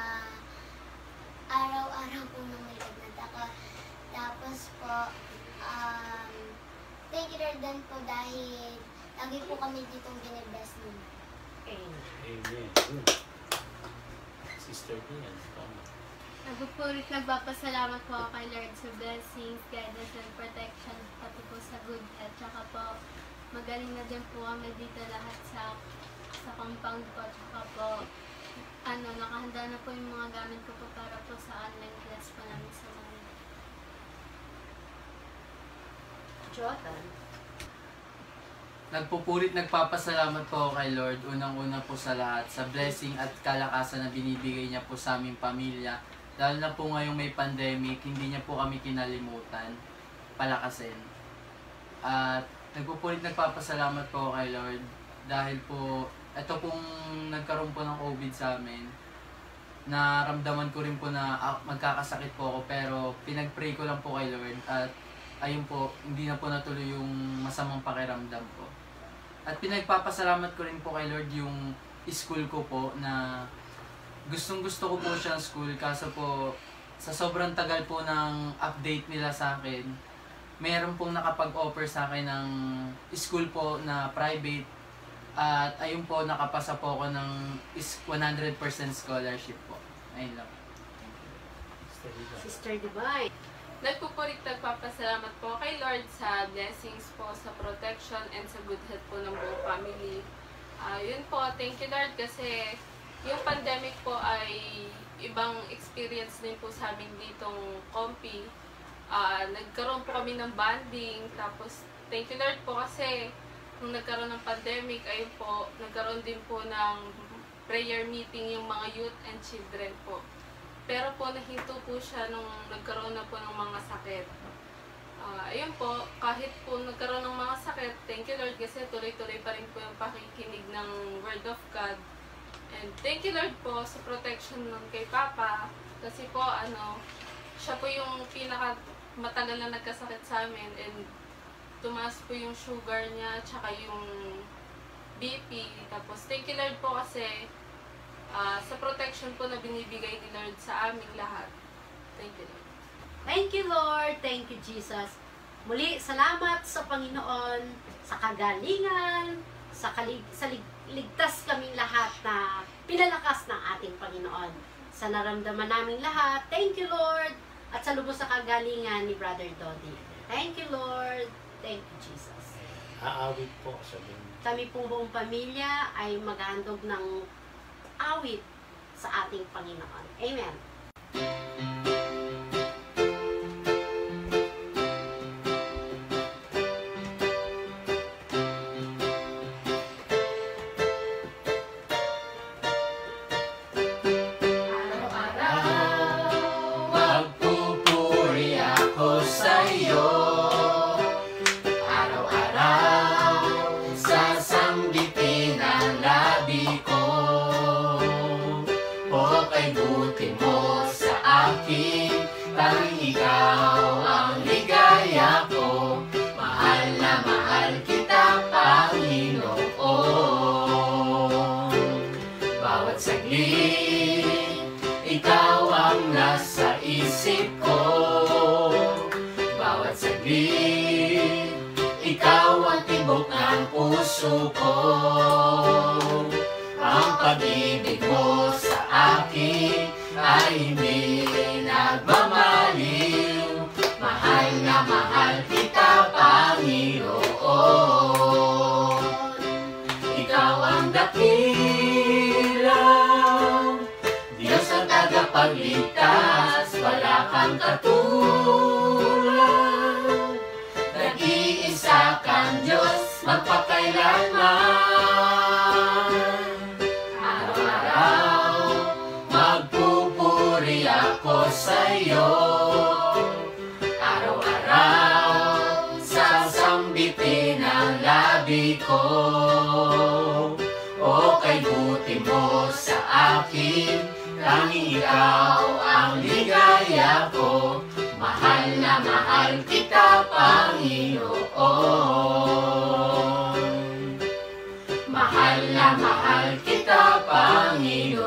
araw-araw po nang may lagnat ako. Tapos po, thank you Lord din po dahil lagi po kami ditong binibless niyo. Amen. Amen. Sister Dian, tama. Nagpupulit nagpapasalamat po ako kay Lord sa blessings, guidance, and protection, pati po sa good health. Tsaka po, magaling na din po kami dito lahat sa compound ko. Tsaka po, nakahanda na po yung mga gamit ko po para po sa online class po namin sa mga. Jordan. Nagpupulit nagpapasalamat po ako kay Lord, unang-una po sa lahat, sa blessing at kalakasan na binibigay niya po sa aming pamilya. Lalo na po ngayong may pandemic, hindi niya po kami kinalimutan, palakasin. At nagpupulit nagpapasalamat po ako kay Lord dahil po, ito pong nagkaroon po ng COVID sa amin, naramdaman ko rin po na magkakasakit po ako, pero pinag-pray ko lang po kay Lord at ayun po, hindi na po natuloy yung masamang pakiramdam po. At pinagpapasalamat ko rin po kay Lord yung school ko po na gustong-gusto ko po siyang school, kaso po sa sobrang tagal po ng update nila sa akin, mayroon pong nakapag-offer sa akin ng school po na private at ayun po, nakapasa po ako ng 100% scholarship po. Ayun lang. Sister Divine. Nagpupulit nagpapasalamat po kay Lord sa blessings po, sa protection and sa good health po ng buong family. Yun po, thank you Lord kasi yung pandemic po ay ibang experience din po sa amin ditong Compi. Nagkaroon po kami ng bonding, tapos thank you Lord po kasi nung nagkaroon ng pandemic, ayun po, nagkaroon din po ng prayer meeting yung mga youth and children po. Pero po, nahinto po siya nung nagkaroon na po ng mga sakit. Ayun po, kahit po nagkaroon ng mga sakit, thank you Lord kasi tuloy-tuloy pa rin po yung pakikinig ng Word of God. And thank you Lord po sa protection nun kay Papa. Kasi po, siya po yung matagal na nagkasakit sa amin. And tumaas po yung sugar niya, tsaka yung BP. Tapos thank you Lord po kasi sa protection po na binibigay ni Lord sa aming lahat. Thank you Lord. Thank you, Lord. Thank you, Jesus. Muli, salamat sa Panginoon, sa kagalingan, sa ligtas kaming lahat na pinalakas ng ating Panginoon. Sa naramdaman naming lahat, thank you, Lord. At sa lubos sa kagalingan ni Brother Dodi. Thank you, Lord. Thank you, Jesus. Aawit po, sabihin. Kami pong buong pamilya ay maghandog ng awit sa ating Panginoon. Amen. Magpupuri ako sa'yo, araw-araw sasambitin ang labi ko. O kay buti mo sa akin, tanging ikaw ang ligaya ko. Mahal na mahal kita, Panginoon. Bawat saglit, ikaw ang nasa isip ko. Bawat saglit, ikaw ang tibok ng puso ko. Ang pag-ibig mo sa akin ay hindi nagmamaliw. Mahal na mahal kita, Panginoon. Ikaw ang dakila, Diyos ang tagapagligtas, wala kang katulad. Nag-iisa kang Diyos, magpakailanman. Araw-araw, magpupuri ako sa'yo. Araw-araw sasambitin ang labi ko. O kay buti mo sa akin, tanging ikaw ang ligaya ko. Mahal na mahal kita, Panginoon. Mahal na mahal kita, Panginoon.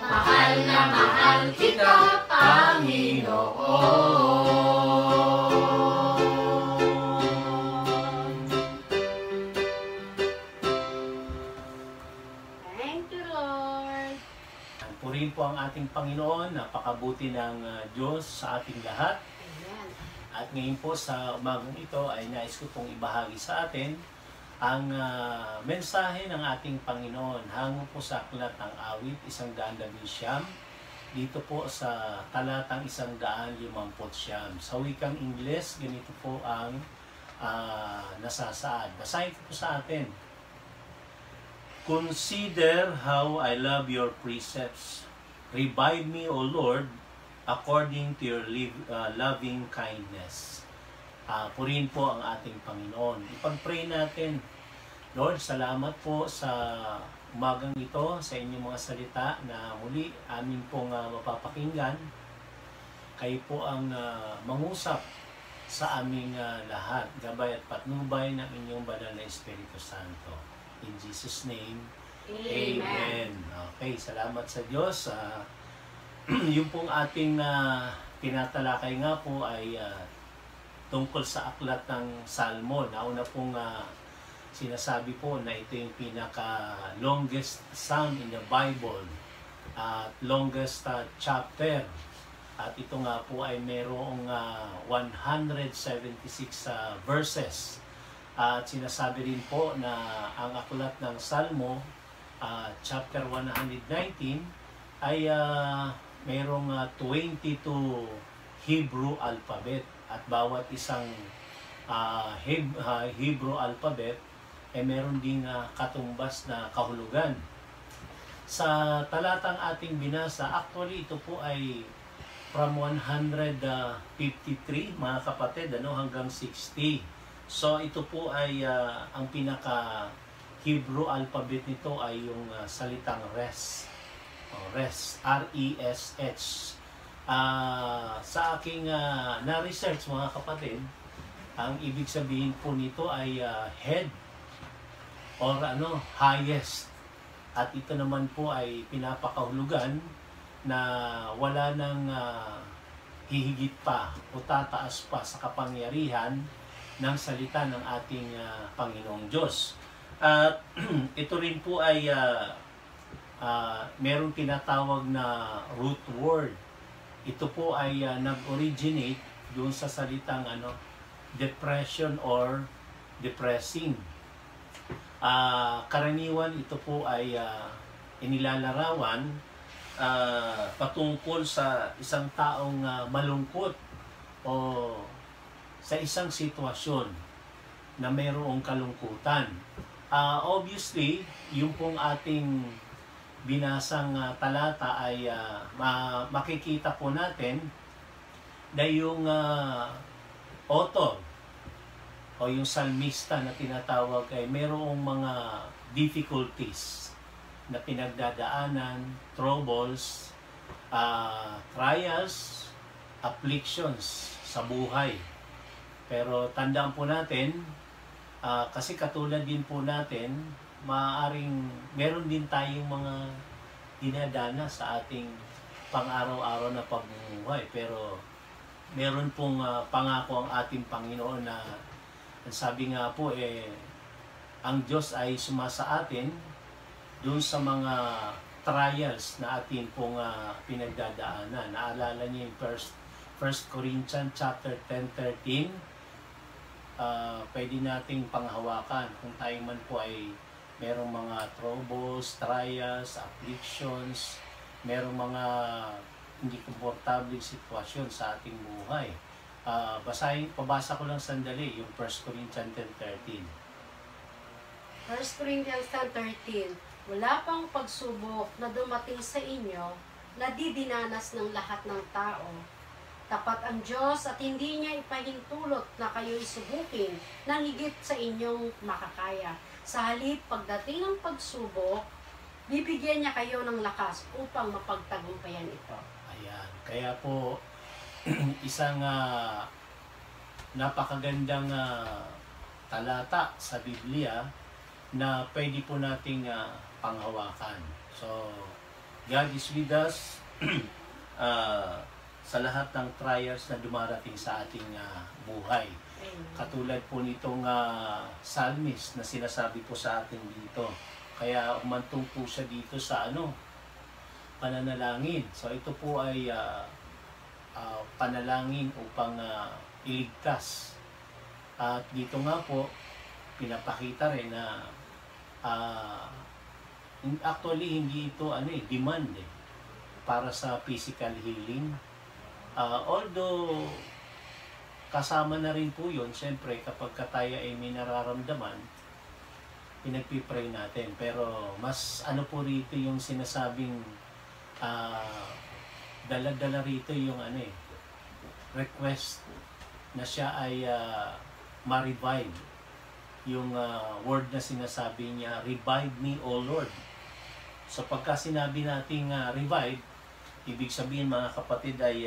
Mahal na mahal kita, Panginoon. Thank you, Lord. Purihin po ang ating Panginoon, napakabuti ng Diyos sa ating lahat. Amen. At ngayon po sa umagang ito ay nais ko pong ibahagi sa atin ang mensahe ng ating Panginoon hango po sa aklat ng awit 119 dito po sa talatang 159. Sa wikang Ingles, ganito po ang nasasaad. Basahin ko po sa atin. Consider how I love your precepts. Revive me, O Lord, according to your loving kindness. Purihin po ang ating Panginoon. Ipag-pray natin. Lord, salamat po sa umagang ito, sa inyong mga salita na muli amin pong mapapakinggan. Kayo po ang mangusap sa aming lahat. Gabay at patnubay ng inyong banal na Espiritu Santo. In Jesus' name, Amen. Okay, salamat sa Diyos. Yung pong ating tinatalakay nga po ay tungkol sa aklat ng Salmo. Nauna pong sinasabi po na ito yung pinaka-longest psalm in the Bible at longest chapter. At ito nga po ay merong 176 verses. At sinasabi rin po na ang aklat ng Salmo, chapter 119, ay merong 22 Hebrew alphabet. At bawat isang Hebrew alphabet ay meron ding katumbas na kahulugan. Sa talatang ating binasa, actually ito po ay from 153 mga kapatid hanggang 60. So ito po ay ang pinaka Hebrew alphabet nito ay yung salitang res. Res, R-E-S-H. Sa aking na-research mga kapatid, ang ibig sabihin po nito ay head or highest. At ito naman po ay pinapakahulugan na wala nang hihigit pa o tataas pa sa kapangyarihan ng salita ng ating Panginoong Diyos. At ito rin po ay merong tinatawag na root word. Ito po ay nag-originate doon sa salitang depression or depressing. Karaniwan ito po ay inilalarawan patungkol sa isang taong malungkot o sa isang sitwasyon na mayroong kalungkutan. Obviously, yung pong ating binasang talata ay makikita po natin na yung author o yung salmista na tinatawag ay mayroong mga difficulties na pinagdadaanan, troubles, trials, afflictions sa buhay. Pero tandaan po natin, kasi katulad din po natin, maaaring meron din tayong mga dinadana sa ating pang-araw-araw na pamumuhay. Pero meron pong pangako ang ating Panginoon na sabi nga po ang Diyos ay sumasa atin doon sa mga trials na atin pong pinagdadaanan. Naalala niyo yung 1 Corinthians chapter 10-13. Pwede nating panghawakan kung tayo man po ay merong mga troubles, trials, afflictions, merong mga hindi komportable sitwasyon sa ating buhay. Pabasa ko lang sandali yung 1 Corinthians 10:13. 1 Corinthians 10:13. Wala pang pagsubok na dumating sa inyo na didinanas ng lahat ng tao. Tapat ang Diyos at hindi niya ipahintulot na kayo'y subukin ng higit sa inyong makakaya. Sa halip, pagdating ng pagsubok, bibigyan niya kayo ng lakas upang mapagtagumpayan ito. Ayan. Kaya po, isang napakagandang talata sa Biblia na pwede po nating panghawakan. So, God is with us sa lahat ng trials na dumarating sa ating buhay. Katulad po nitong psalmist na sinasabi po sa atin dito. Kaya umantong po siya dito sa pananalangin. So ito po ay panalangin upang iligtas. At dito nga po, pinapakita rin na actually hindi ito demand para sa physical healing. Although kasama na rin po yun, siyempre kapag tayo ay may nararamdaman, pinagpipray natin. Pero mas po rito yung sinasabing dala-dala rito yung request na siya ay ma-revive. Yung word na sinasabi niya, revive me, O Lord. So pagka sinabi nating revive, ibig sabihin mga kapatid ay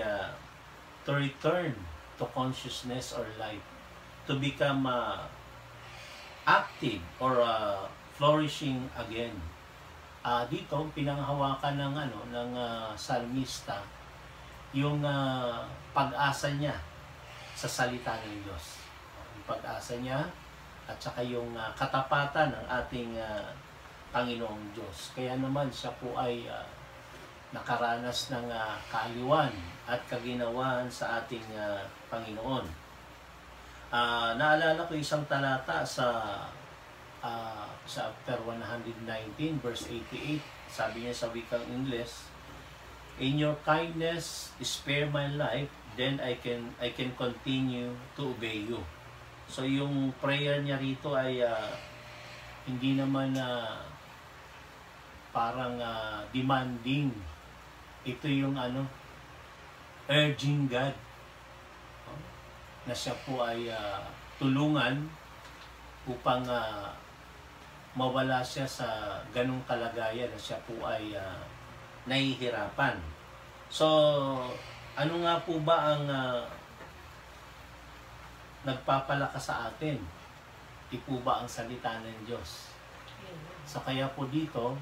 to return to consciousness or life, to become active or flourishing again. Dito pinanghawakan ng salmista yung pag-asa niya sa salita ng Diyos. Yung pag-asa niya at saka yung katapatan ng ating Panginoong Diyos. Kaya naman siya po ay nakaranas ng kaaliwan at kaginawaan sa ating Panginoon. Naalala ko isang talata sa chapter 119 verse 88. Sabi niya sa wikang English, "In your kindness spare my life, then I can continue to obey you." So yung prayer niya rito ay hindi naman parang demanding. Ito yung urging God na siya po ay tulungan upang mawala siya sa ganung kalagayan na siya po ay nahihirapan. So, ano nga po ba ang nagpapalakas sa atin? Di po ba ang salita ng Diyos? So, kaya po dito,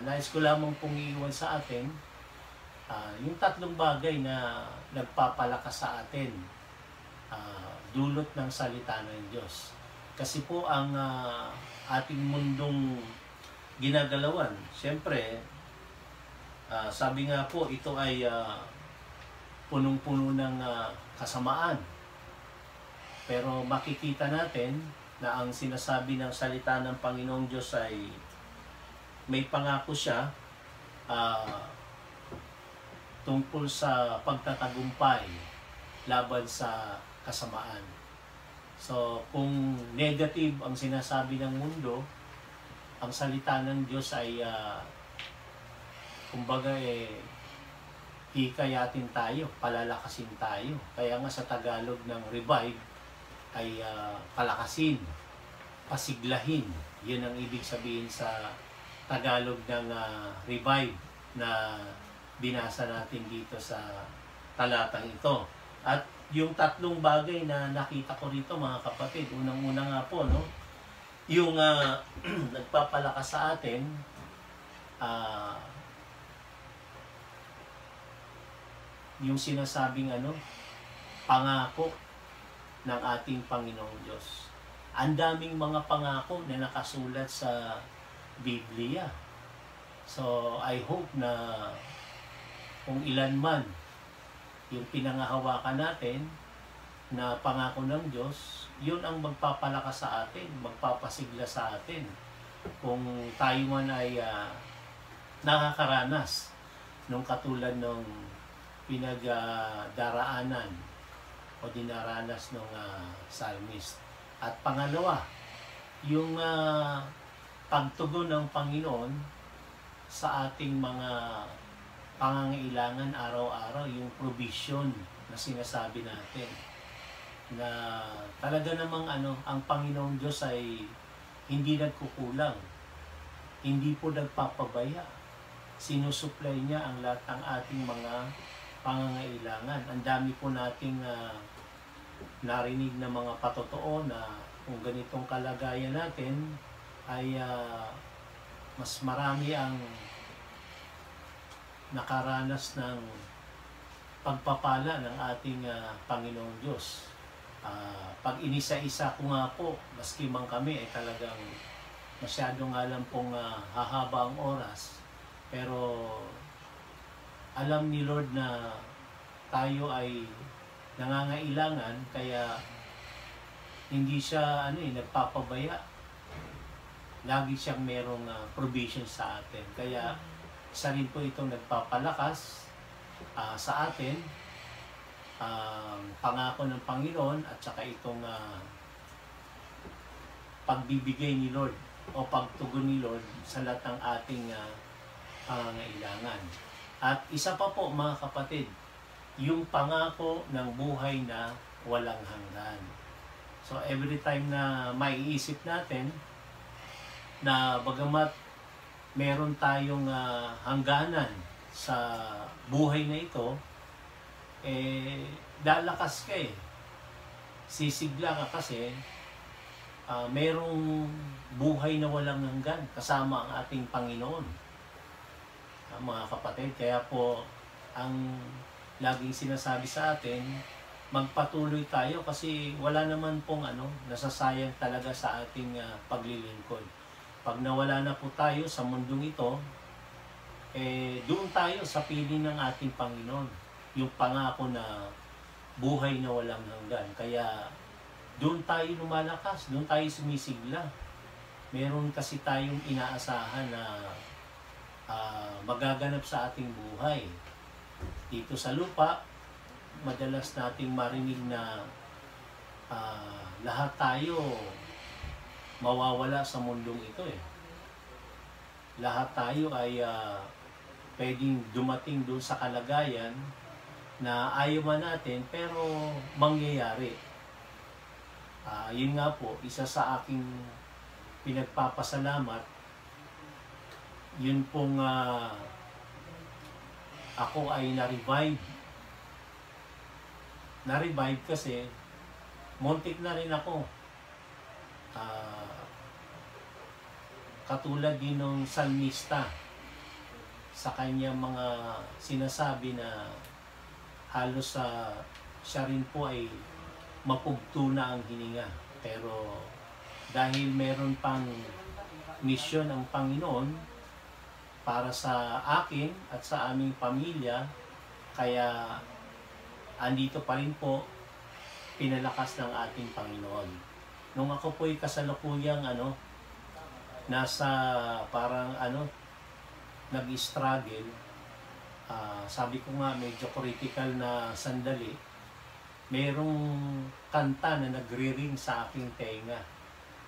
nais ko lamang pong iiwan sa atin yung tatlong bagay na nagpapalakas sa atin, dulot ng salita ng Diyos. Kasi po ang ating mundong ginagalawan, siyempre, sabi nga po, ito ay punong-puno ng kasamaan. Pero makikita natin na ang sinasabi ng salita ng Panginoong Diyos ay may pangako siya tungkol sa pagtatagumpay laban sa kasamaan. So, kung negative ang sinasabi ng mundo, ang salita ng Diyos ay kumbaga hikayatin tayo, palalakasin tayo. Kaya nga sa Tagalog ng revive ay palakasin, pasiglahin. Yun ang ibig sabihin sa Tagalog ng revive na binasa natin dito sa talatang ito. At yung tatlong bagay na nakita ko rito mga kapatid, unang-una nga po, no? Yung nagpapalakas sa atin, yung sinasabing pangako ng ating Panginoong Diyos. Ang daming mga pangako na nakasulat sa Biblia. So, I hope na kung ilan man yung pinangahawakan natin na pangako ng Diyos, yun ang magpapalakas sa atin, magpapasigla sa atin. Kung tayo man ay nakakaranas nung katulad nung pinagdaraanan o dinaranas ng psalmist. At pangalawa, yung pagtugon ng Panginoon sa ating mga pangangailangan araw-araw, yung provision na sinasabi natin. Na talaga namang ang Panginoong Diyos ay hindi nagkukulang. Hindi po nagpapabaya. Sinusupply niya ang lahat ng ating mga pangangailangan. Ang dami po nating narinig na mga patotoo na kung ganitong kalagayan natin ay mas marami ang nakaranas ng pagpapala ng ating Panginoong Diyos. Pag inisa-isa ko nga po, maski man kami ay talagang masyadong alam pong hahaba ang oras, pero alam ni Lord na tayo ay nangangailangan, kaya hindi siya nagpapabaya. Lagi siyang merong provision sa atin. Kaya isa rin po itong nagpapalakas sa atin, pangako ng Panginoon at saka itong pagbibigay ni Lord o pagtugon ni Lord sa lahat ng ating pangangailangan. At isa pa po mga kapatid, yung pangako ng buhay na walang hanggan. So every time na maiisip natin na bagamat meron tayong hangganan sa buhay na ito, lalakas ka sisigla ka kasi merong buhay na walang hanggan kasama ang ating Panginoon. Mga kapatid, kaya po ang laging sinasabi sa atin, magpatuloy tayo kasi wala naman pong nasasayang talaga sa ating paglilingkod. Pag nawala na po tayo sa mundong ito, doon tayo sa piling ng ating Panginoon. Yung pangako na buhay na walang hanggan. Kaya doon tayo lumalakas, doon tayo sumisigla. Meron kasi tayong inaasahan na magaganap sa ating buhay. Dito sa lupa, madalas nating marinig na lahat tayo mawawala sa mundong ito Lahat tayo ay pwedeng dumating doon sa kalagayan na ayaw man natin pero mangyayari. Yun nga po, isa sa aking pinagpapasalamat, yun pong ako ay na-revive. Na-revive kasi muntik na rin ako. Katulad din ng salmista sa kanyang mga sinasabi na halos siya rin po ay mapugto na ang hininga. Pero dahil meron pang misyon ang Panginoon para sa akin at sa aming pamilya, kaya andito pa rin po pinalakas ng ating Panginoon. Nung ako po'y kasalukuyang nasa parang nag-struggle, sabi ko nga medyo critical na sandali, merong kanta na nagre-ring sa aking tenga.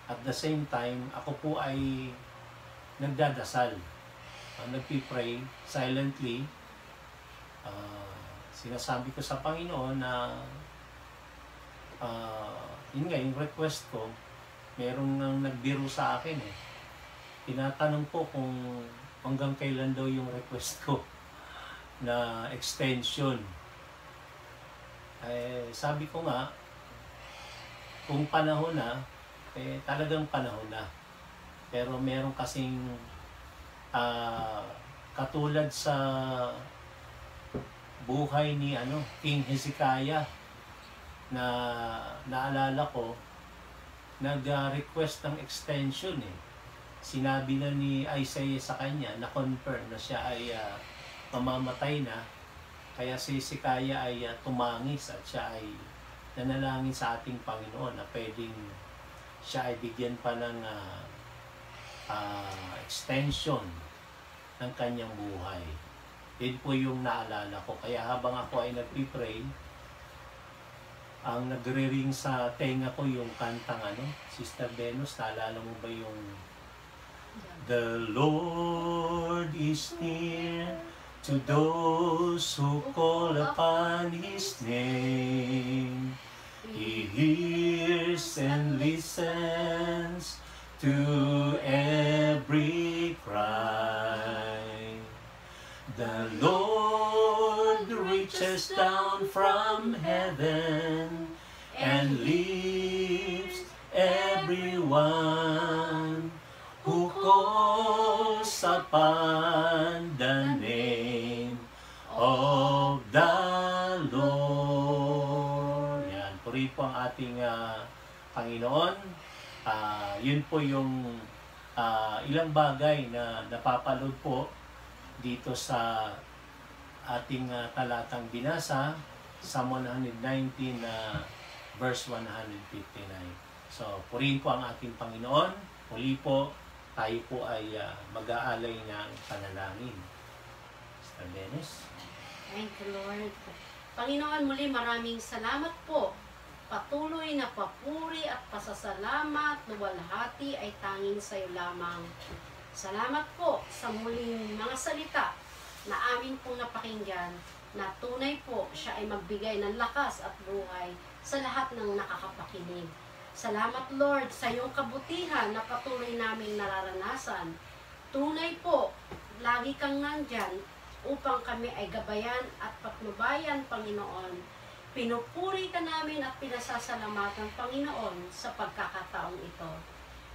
At the same time, ako po ay nagdadasal. Nagpipray silently. Sinasabi ko sa Panginoon na yun nga, yung request ko, merong nang nagbiro sa akin Tinatanong po kung hanggang kailan daw yung request ko na extension. Sabi ko nga, kung panahon na, talagang panahon na. Pero meron kasing katulad sa buhay ni King Hezekiah na naalala ko, nag-request ng extension Sinabi na ni Isaiah sa kanya na confirm na siya ay mamamatay na, kaya si Hezekiah ay tumangis at siya ay nanalangin sa ating Panginoon na pwedeng siya ay bigyan pa ng extension ng kanyang buhay. Yun po yung naalala ko. Kaya habang ako ay nagpipray, ang nagre-ring sa tenga ko yung kantang Sister Venus, naalala mo ba yung The Lord is near to those who call upon His name. He hears and listens to every cry. The Lord reaches down from heaven and lifts everyone who calls upon the name of the Lord. Yan, puri po ang ating Panginoon. Yun po yung ilang bagay na napapalood po dito sa ating talatang binasa, Psalm 119 verse 159. So, purihin po ang ating Panginoon. Muli po, tayo po ay mag-aalay ng panalangin. Mr. Dennis. Thank you, Lord. Panginoon, muli maraming salamat po. Patuloy na papuri at pasasalamat na walhati ay tanging sa iyo lamang. Salamat po sa muling mga salita na amin pong napakinggan na tunay po siya ay magbigay ng lakas at buhay sa lahat ng nakakapakinig. Salamat, Lord, sa iyong kabutihan na patuloy naming nararanasan. Tunay po, lagi kang nandyan upang kami ay gabayan at patnubayan, Panginoon. Pinupuri ka namin at pinasasalamatan, Panginoon, sa pagkakataong ito.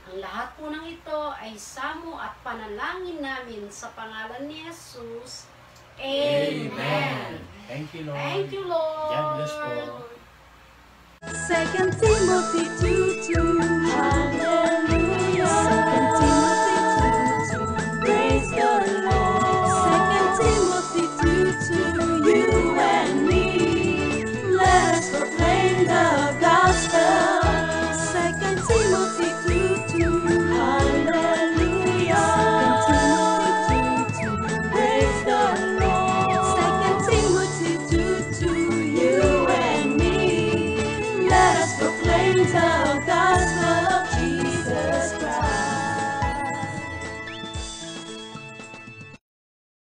Ang lahat po ng ito ay samo at panalangin namin sa pangalan ni Jesus. Amen. Thank you, Lord. Thank you, Lord. God bless po. 2 Timothy 2:2. Hallelujah. 2 Timothy 2:2. Praise the Lord. 2 Timothy 2:2. You and me, let us proclaim the gospel. 2 Timothy 2:2. Hallelujah. 2 Timothy 2:2. Praise the Lord. 2 Timothy 2:2. You and me, let us proclaim the gospel.